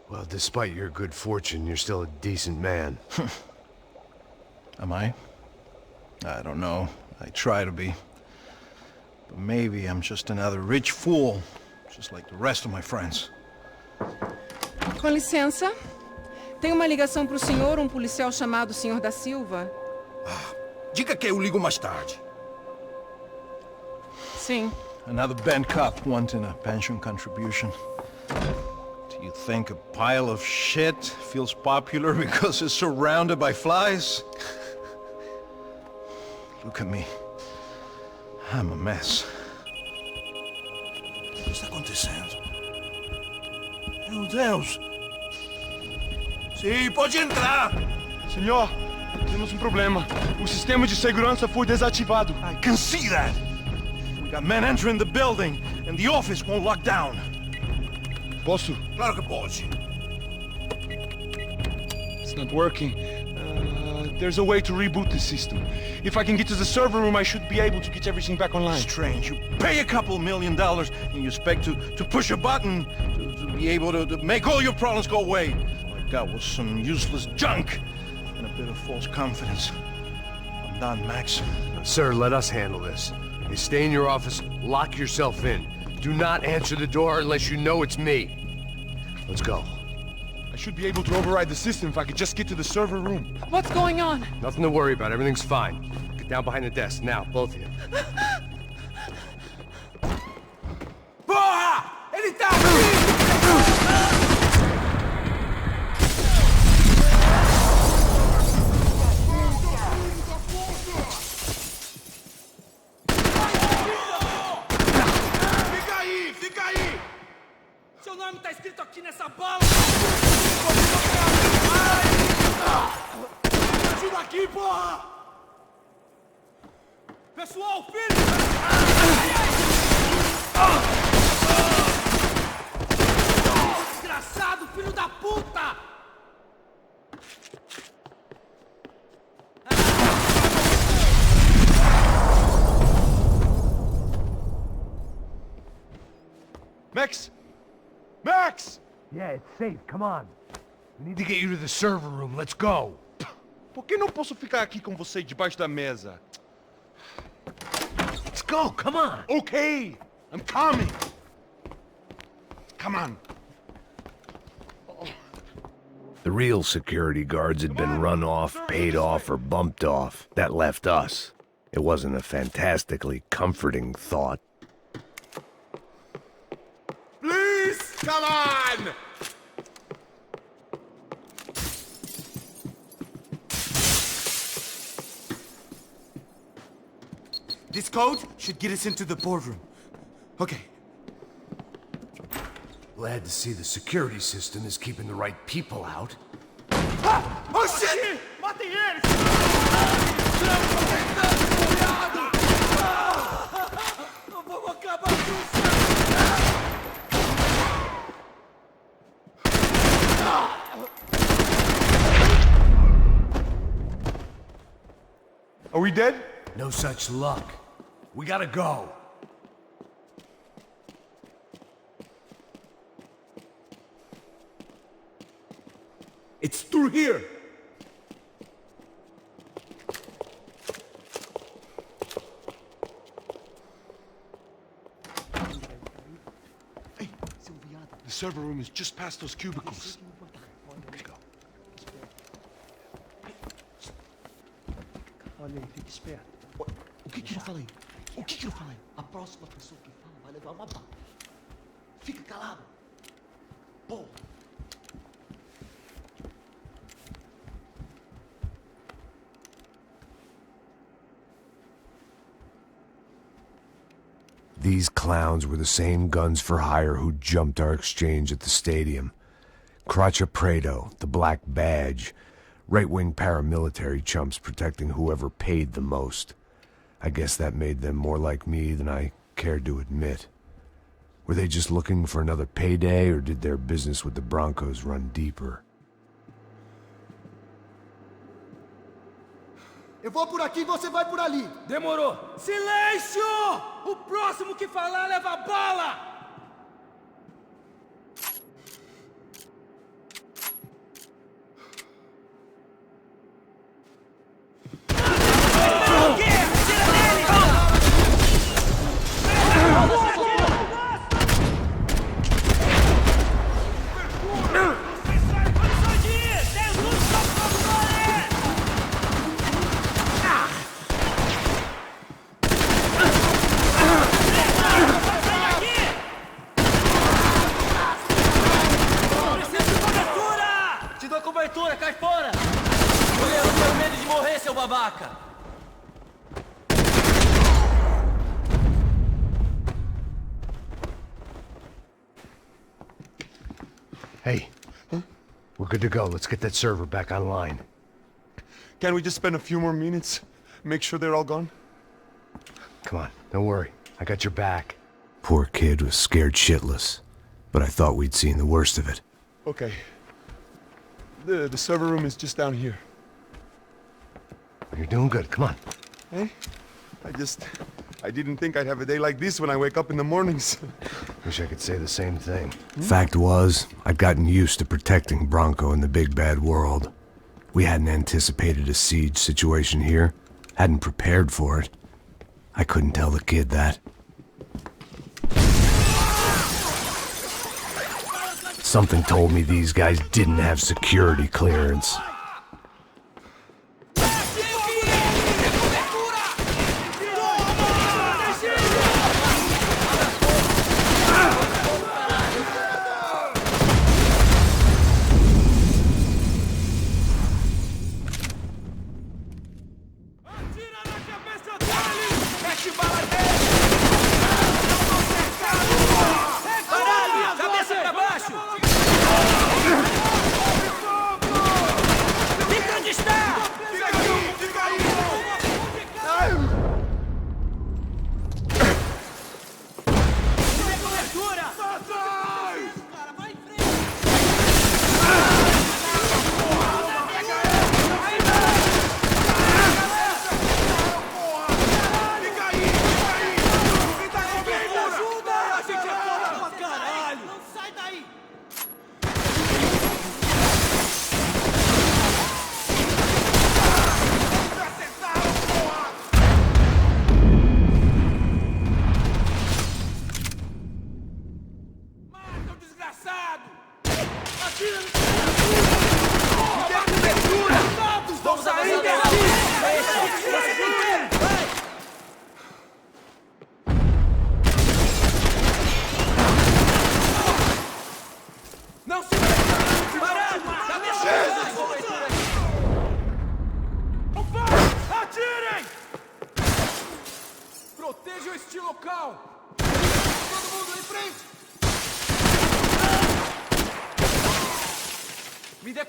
S2: Well, despite your good fortune, you're still a decent man.
S6: Am I? I don't know. I try to be. But maybe I'm just another rich fool, just like the rest of my friends.
S11: com licença. Tem uma ligação pro senhor, um policial chamado Senhor da Silva.
S3: Diga que eu ligo mais tarde.
S11: Sim.
S6: Another bent cop wanting a pension contribution. Do you think a pile of shit feels popular because it's surrounded by flies? Look at me. I'm a mess.
S3: O que está acontecendo? Meu Deus! Sim, pode entrar!
S6: Senhor, temos problema. O sistema de segurança foi desativado. I can see that. We got men entering the building, and the office won't lock down.
S3: Posso? Claro que pode.
S6: It's not working. There's a way to reboot the system. If I can get to the server room, I should be able to get everything back online. Strange. You pay a couple $1 million, and you expect to push a button to be able to make all your problems go away. All I got was some useless junk and a bit of false confidence. I'm done, Max.
S2: Sir, let us handle this. You stay in your office, lock yourself in. Do not answer the door unless you know it's me. Let's go.
S6: I should be able to override the system if I could just get to the server room.
S11: What's going on?
S2: Nothing to worry about. Everything's fine. Get down behind the desk. Now, both of you.
S3: porra! Ele tá aqui! Fica aí! Seu nome tá escrito aqui nessa bala! Ajuda aqui, porra! Pessoal, filho! Desgraçado, filho da puta!
S6: Max! Max!
S2: Yeah, it's safe. Come on. We need to get you to the server room. Let's go.
S6: Por que não posso ficar aqui com você debaixo da mesa?
S2: Let's go. Come on.
S6: Okay, I'm coming. Come on.
S5: The real security guards had been run off, paid off, or bumped off. That left us. It wasn't a fantastically comforting thought.
S3: Please, come on! This code should get us into the boardroom. Okay.
S1: Glad to see the security system is keeping the right people out.
S3: Ah! Oh shit! Matem eles! Vamos acabar com isso!
S6: Are we dead?
S1: No such luck. We gotta go.
S3: It's through here!
S6: Hey, the server room is just past those cubicles. Let's go.
S2: Olha aí, fica esperto.
S10: O que eu falei? O que eu falei? A próxima pessoa que fala vai levar uma bala. Fica calado. Porra.
S5: These clowns were the same guns for hire who jumped our exchange at the stadium. Crotcha Prado, the Black Badge, right-wing paramilitary chumps protecting whoever paid the most. I guess that made them more like me than I cared to admit. Were they just looking for another payday, or did their business with the Broncos run deeper?
S3: Eu vou por aqui e você vai por ali. Demorou. Silêncio! O próximo que falar leva bala! Cai fora! Mulher, eu tenho medo de morrer, seu babaca!
S2: Hey, we're good to go. Let's get that server back online.
S6: Can't we just spend a few more minutes? Make sure they're all gone?
S2: Come on, don't worry. I got your back.
S5: Poor kid was scared shitless, but I thought we'd seen the worst of it.
S6: Okay. The server room is just down here.
S2: You're doing good. Come on.
S6: Hey? I didn't think I'd have a day like this when I wake up in the mornings.
S2: Wish I could say the same thing.
S5: Fact was, I'd gotten used to protecting Bronco in the big bad world. We hadn't anticipated a siege situation here. Hadn't prepared for it. I couldn't tell the kid that. Something told me these guys didn't have security clearance.
S3: Proteja este local! Todo mundo em frente! Me dê...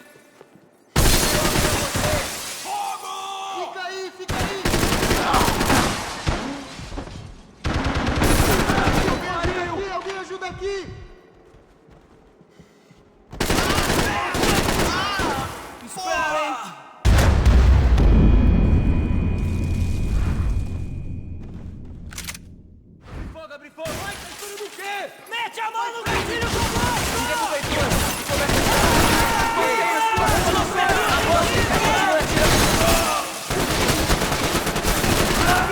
S3: Fogo! Fica aí, fica aí! Alguém ajuda aqui! Esperem! Fogo, abre fogo! Vai, tá escuro do quê? Mete a mão no gatilho do gosto! Me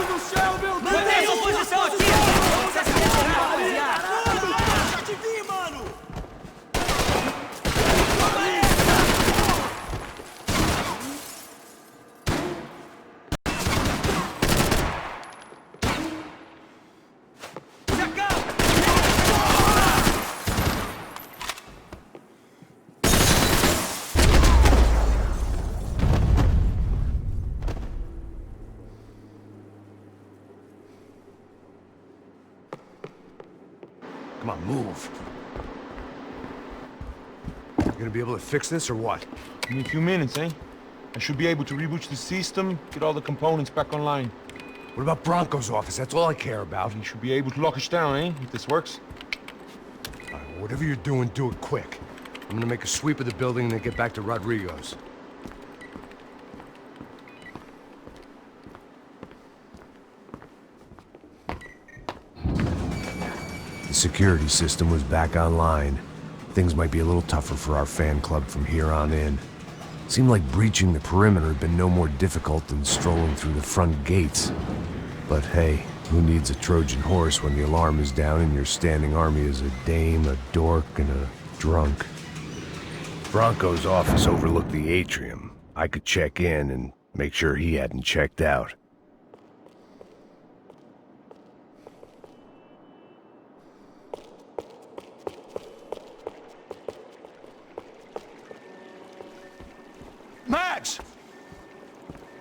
S3: no chão, meu Deus! Mantém sua posição aqui! Você se retirar, rapaziada! Já te vi, mano! Se acaba!
S5: Come on, move. You gonna be able to fix this or what?
S6: Give me a few minutes, eh? I should be able to reboot the system, get all the components back online.
S5: What about Bronco's office? That's all I care about.
S6: You should be able to lock us down, eh? If this works.
S5: All right, whatever you're doing, do it quick. I'm gonna make a sweep of the building and then get back to Rodrigo's. The security system was back online. Things might be a little tougher for our fan club from here on in. Seemed like breaching the perimeter had been no more difficult than strolling through the front gates. But hey, who needs a Trojan horse when the alarm is down and your standing army is a dame, a dork, and a drunk? Bronco's office overlooked the atrium. I could check in and make sure he hadn't checked out.
S6: Max!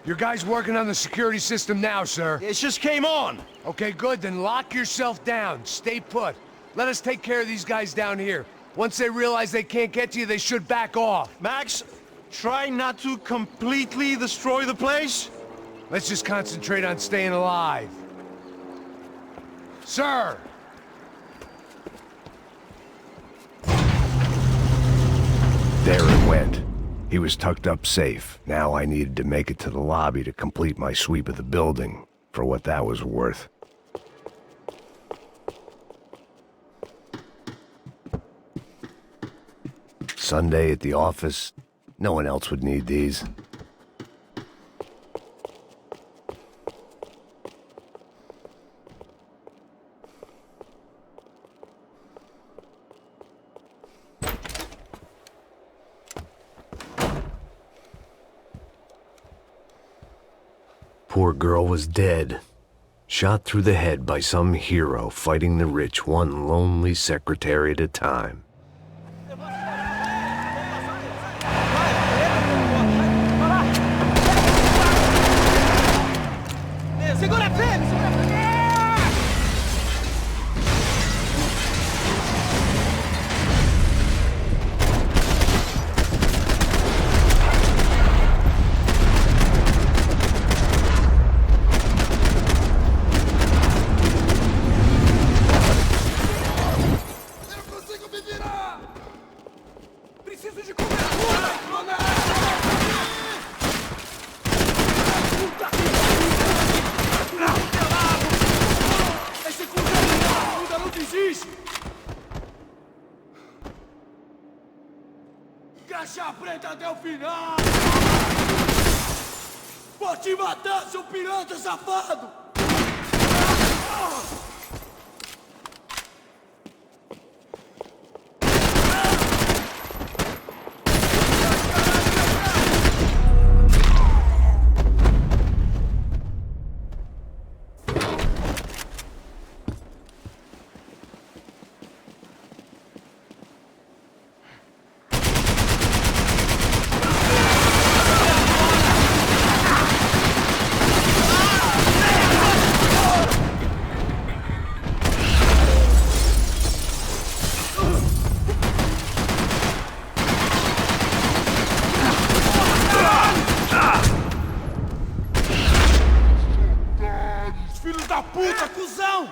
S2: Your guys working on the security system now, sir.
S6: It just came on!
S2: Okay, good, then lock yourself down. Stay put. Let us take care of these guys down here. Once they realize they can't get to you, they should back off.
S6: Max, try not to completely destroy the place.
S2: Let's just concentrate on staying alive. Sir!
S5: There it went. He was tucked up safe. Now I needed to make it to the lobby to complete my sweep of the building, for what that was worth. Sunday at the office. No one else would need these. Poor girl was dead. Shot through the head by some hero fighting the rich one lonely secretary at a time.
S3: Segura firme, segura firme! Caixa preta até o final! Vou te matar, seu piranha safado! puta, cuzão!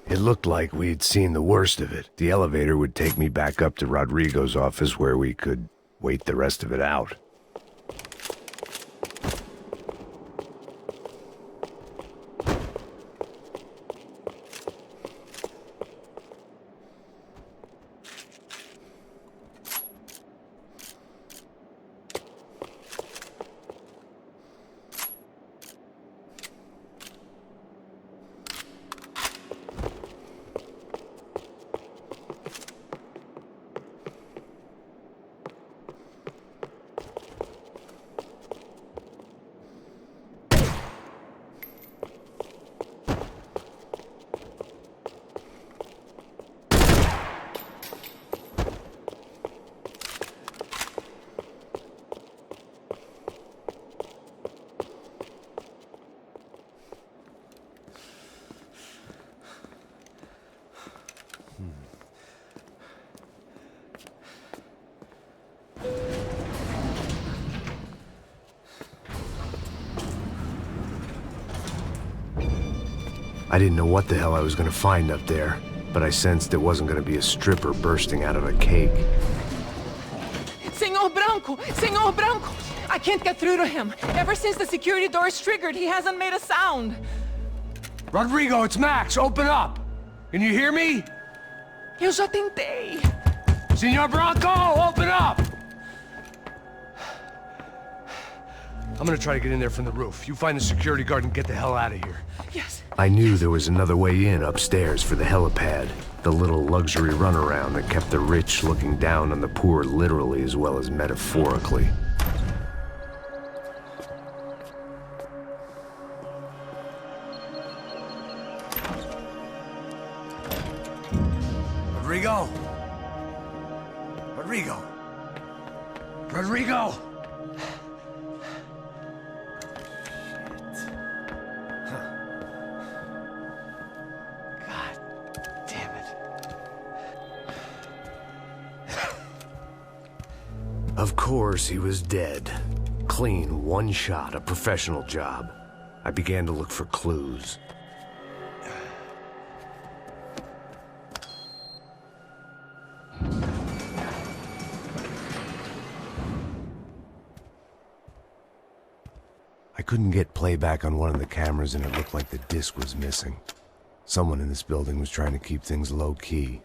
S5: It looked like we'd seen the worst of it. The elevator would take me back up to Rodrigo's office where we could wait the rest of it out. I didn't know what the hell I was gonna find up there, but I sensed it wasn't gonna be a stripper bursting out of a cake.
S11: Senor Branco! I can't get through to him. Ever since the security door is triggered, he hasn't made a sound.
S2: Rodrigo, it's Max. Open up. Can you hear me?
S11: Eu já tentei.
S2: Senor Branco, open up! I'm gonna try to get in there from the roof. You find the security guard and get the hell out of here.
S11: Yes.
S5: I knew there was another way in upstairs for the helipad, the little luxury runaround that kept the rich looking down on the poor literally as well as metaphorically.
S2: Rodrigo? Rodrigo? Rodrigo?
S5: Of course, he was dead. Clean, one shot, a professional job. I began to look for clues. I couldn't get playback on one of the cameras and it looked like the disc was missing. Someone in this building was trying to keep things low-key.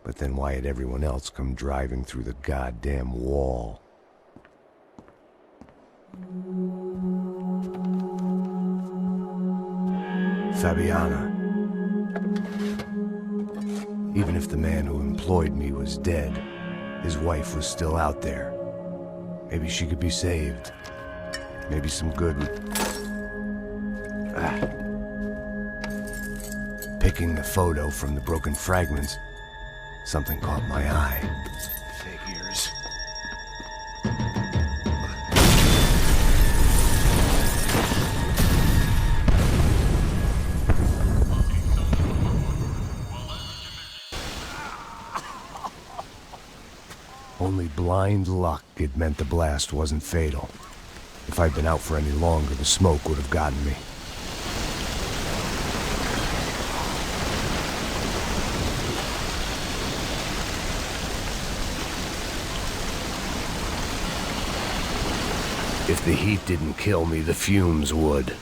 S5: But then why had everyone else come driving through the goddamn wall? Fabiana. Even if the man who employed me was dead, his wife was still out there. Maybe she could be saved. Maybe some good would... Picking the photo from the broken fragments, something caught my eye. Figures. Only blind luck it meant the blast wasn't fatal. If I'd been out for any longer, the smoke would have gotten me. If the heat didn't kill me, the fumes would.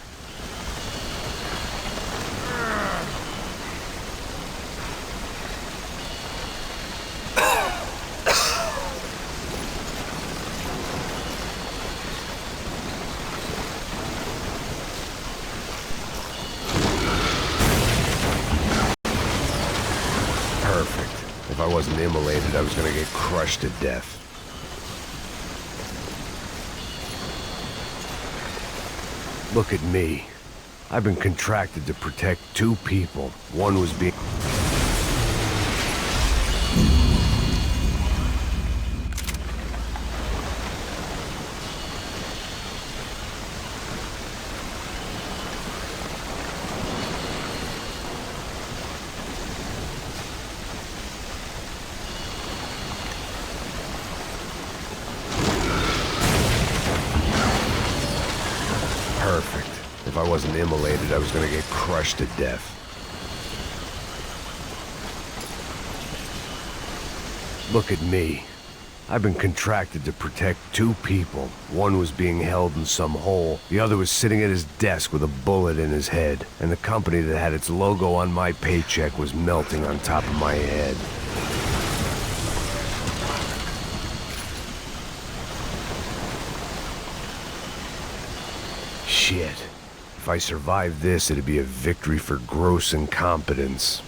S5: Perfect. If I wasn't immolated, I was gonna get crushed to death. Look at me. I've been contracted to protect two people. One was being... Perfect. If I wasn't immolated, I was gonna get crushed to death. Look at me. I've been contracted to protect two people. One was being held in some hole. The other was sitting at his desk with a bullet in his head. And the company that had its logo on my paycheck was melting on top of my head. Shit. If I survived this, it'd be a victory for gross incompetence.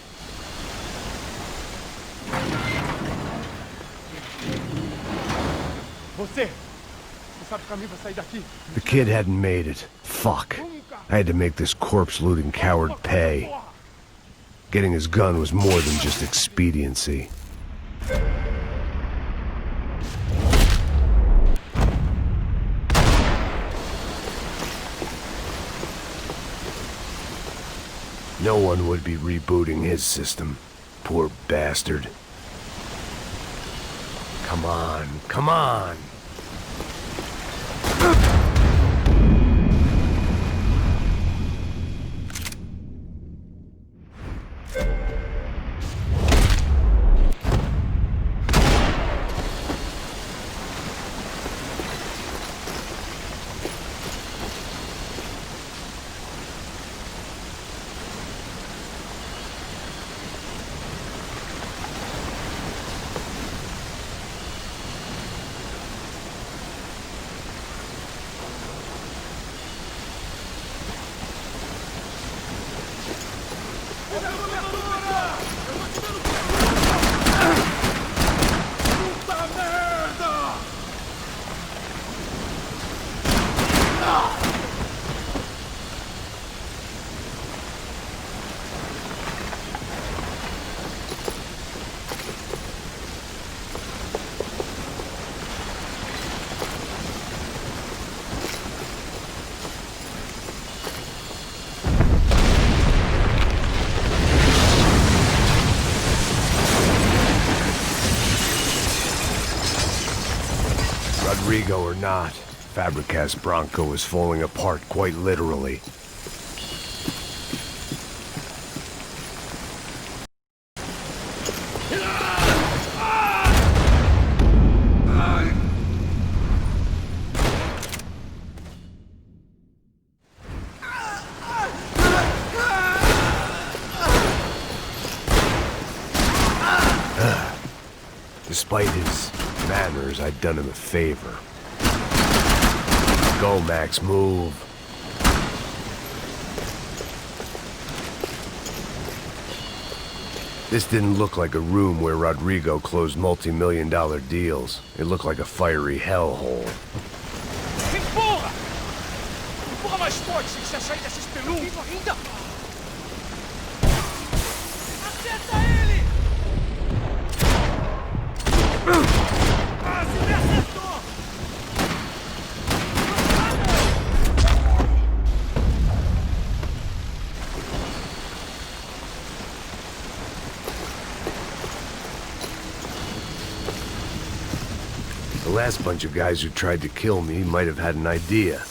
S5: The kid hadn't made it. Fuck. I had to make this corpse-looting coward pay. Getting his gun was more than just expediency. No one would be rebooting his system. Poor bastard. Come on, come on! Rodrigo or not, Fabricas Bronco is falling apart quite literally. Despite his manners, I'd done him a favor. Go, Max, move. This didn't look like a room where Rodrigo closed multi-million-dollar deals. It looked like a fiery hellhole.
S3: Empurra! Empurra mais forte se quiser sair dessa espelunca! Ainda! Acerta ele! Quase me acertou!
S5: The last bunch of guys who tried to kill me might have had an idea.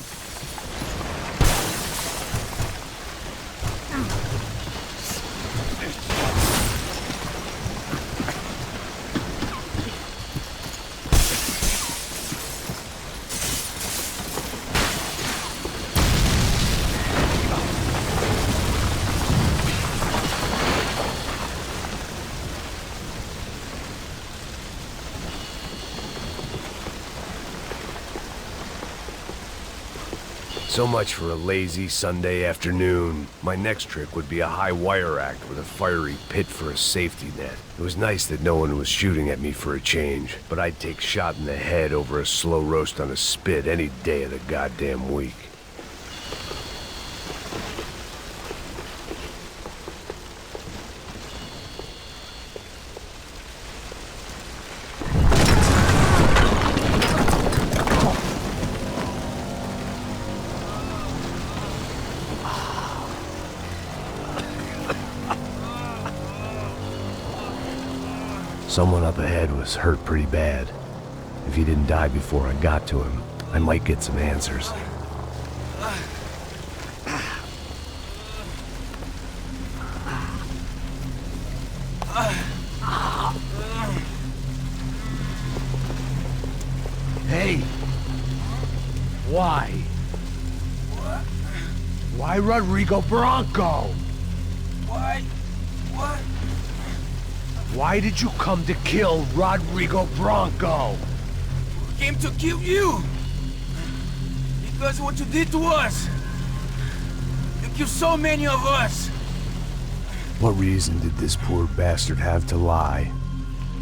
S5: So much for a lazy Sunday afternoon. My next trick would be a high wire act with a fiery pit for a safety net. It was nice that no one was shooting at me for a change, but I'd take shot in the head over a slow roast on a spit any day of the goddamn week. Someone up ahead was hurt pretty bad. If he didn't die before I got to him, I might get some answers.
S2: Hey! Why? Why Rodrigo Bronco?
S3: Why? What?
S2: Why did you come to kill Rodrigo Bronco?
S3: We came to kill you! Because what you did to us! You killed so many of us!
S5: What reason did this poor bastard have to lie?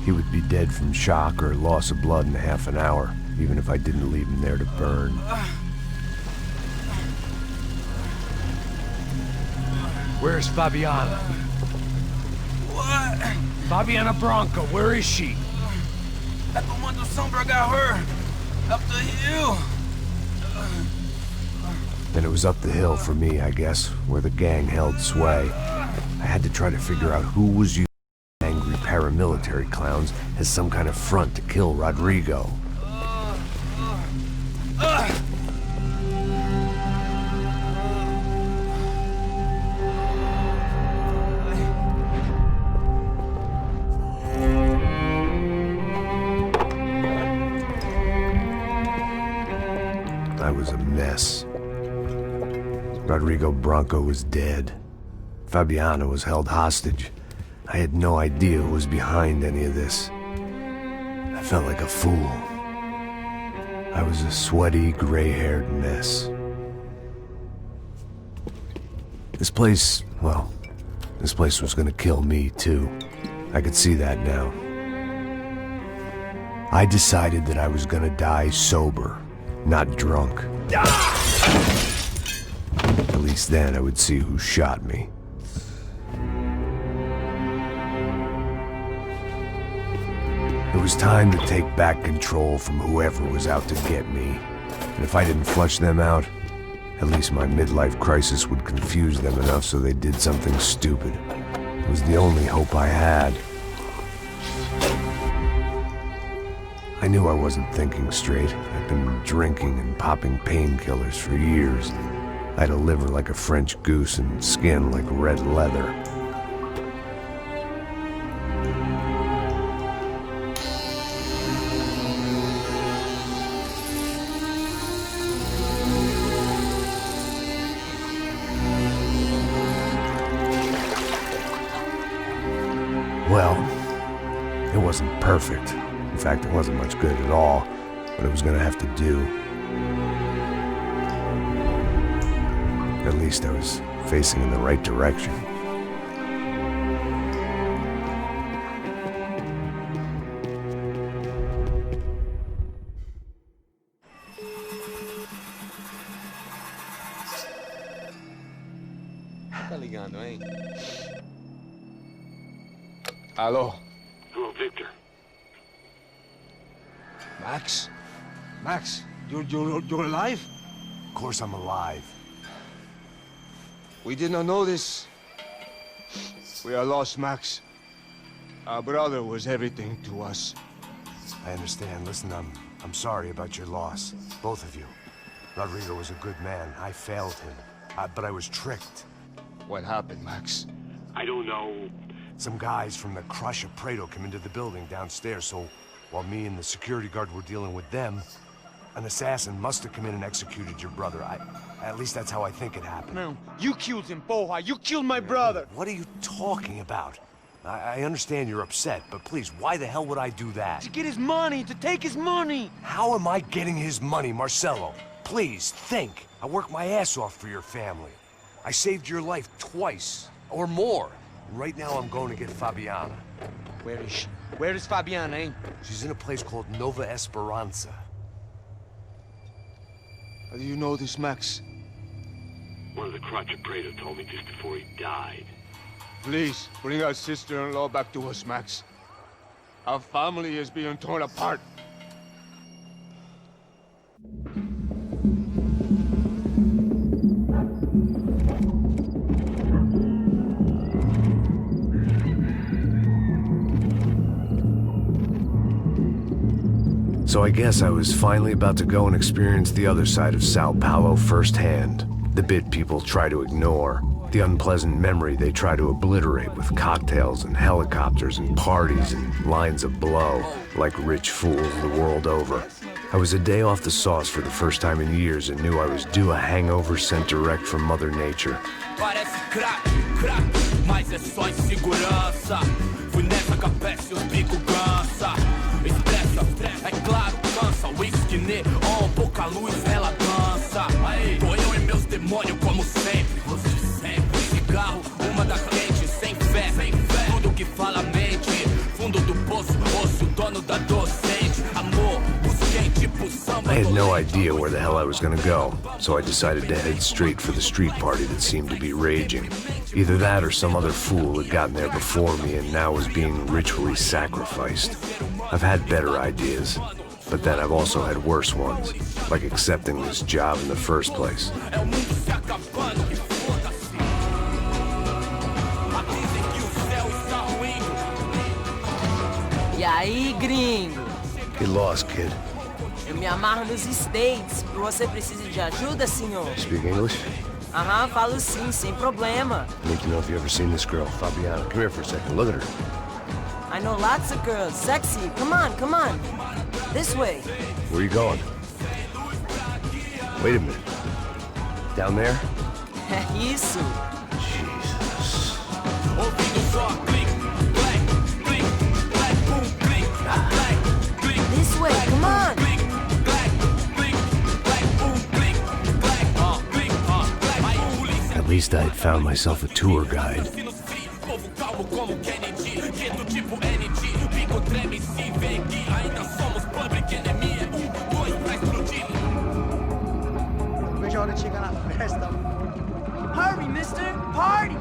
S5: He would be dead from shock or loss of blood in half an hour, even if I didn't leave him there to burn.
S2: Where's Fabiana?
S3: What?
S2: Fabiana Bronco, where is she?
S3: That Comando Sombra got her! Up the hill!
S5: Then it was up the hill for me, I guess, where the gang held sway. I had to try to figure out who was using angry paramilitary clowns as some kind of front to kill Rodrigo. I was a mess. Rodrigo Bronco was dead. Fabiana was held hostage. I had no idea who was behind any of this. I felt like a fool. I was a sweaty, gray-haired mess. This place, well, this place was gonna kill me too. I could see that now. I decided that I was gonna die sober, not drunk. At least then I would see who shot me. It was time to take back control from whoever was out to get me. And if I didn't flush them out, at least my midlife crisis would confuse them enough so they did something stupid. It was the only hope I had. I knew I wasn't thinking straight. I'd been drinking and popping painkillers for years. I had a liver like a French goose and skin like red leather. Well, it wasn't perfect. In fact, it wasn't much good at all, but it was gonna have to do. At least I was facing in the right direction.
S9: Tá ligando, hein?
S6: Alô?
S13: Oh, Victor.
S6: Max? Max, you're alive?
S5: Of course I'm alive.
S6: We did not know this. We are lost, Max. Our brother was everything to us.
S5: I understand. Listen, I'm sorry about your loss. Both of you. Rodrigo was a good man. I failed him. But I was tricked.
S6: What happened, Max?
S13: I don't know.
S5: Some guys from the Crush of Prado came into the building downstairs, so while me and the security guard were dealing with them, an assassin must have come in and executed your brother. At least that's how I think it happened.
S6: No, you killed him, Porra. You killed my brother.
S5: What are you talking about? I understand you're upset, but please, why the hell would I do that?
S6: To get his money, to take his money.
S5: How am I getting his money, Marcelo? Please, think. I worked my ass off for your family. I saved your life twice, or more. Right now, I'm going to get Fabiana.
S6: Where is she? Where is Fabiana, eh?
S5: She's in a place called Nova Esperanza.
S6: How do you know this, Max?
S13: One of the Crotch of Prado told me just before he died.
S6: Please, bring our sister-in-law back to us, Max. Our family is being torn apart.
S5: So I guess I was finally about to go and experience the other side of Sao Paulo firsthand. The bit people try to ignore. The unpleasant memory they try to obliterate with cocktails and helicopters and parties and lines of blow, like rich fools the world over. I was a day off the sauce for the first time in years and knew I was due a hangover sent direct from Mother Nature.
S3: Parece crack, mas é só insegurança. Fui nessa capeste, os bico cansa. Expressa, é claro, cansa. Whisky, neon, pouca luz, ela dança. Tô eu e meus demônios como sempre. Cigarro, uma da quente, sem fé. Tudo que fala mente. Fundo do poço, osso, dono da docente. Amor, busquei tipo samba.
S5: I had no idea where the hell I was gonna go, so I decided to head straight for the street party that seemed to be raging. Either that or some other fool had gotten there before me and now was being ritually sacrificed. I've had better ideas, but then I've also had worse ones, like accepting this job in the first place.
S4: E aí, gringo?
S5: Get lost, kid.
S4: Eu me amarro nos States. Você precisa de ajuda, senhor?
S5: Speak English?
S4: Aham, falo sim, sem problema.
S5: I need to know if you've ever seen this girl, Fabiana. Come here for a second. Look at her.
S4: I know lots of girls. Sexy. Come on, come on. This way.
S5: Where are you going? Wait a minute. Down there?
S4: Isso.
S5: Jesus.
S4: This way, come on.
S5: At least I'd found myself a tour guide.
S4: Hurry, mister! Party!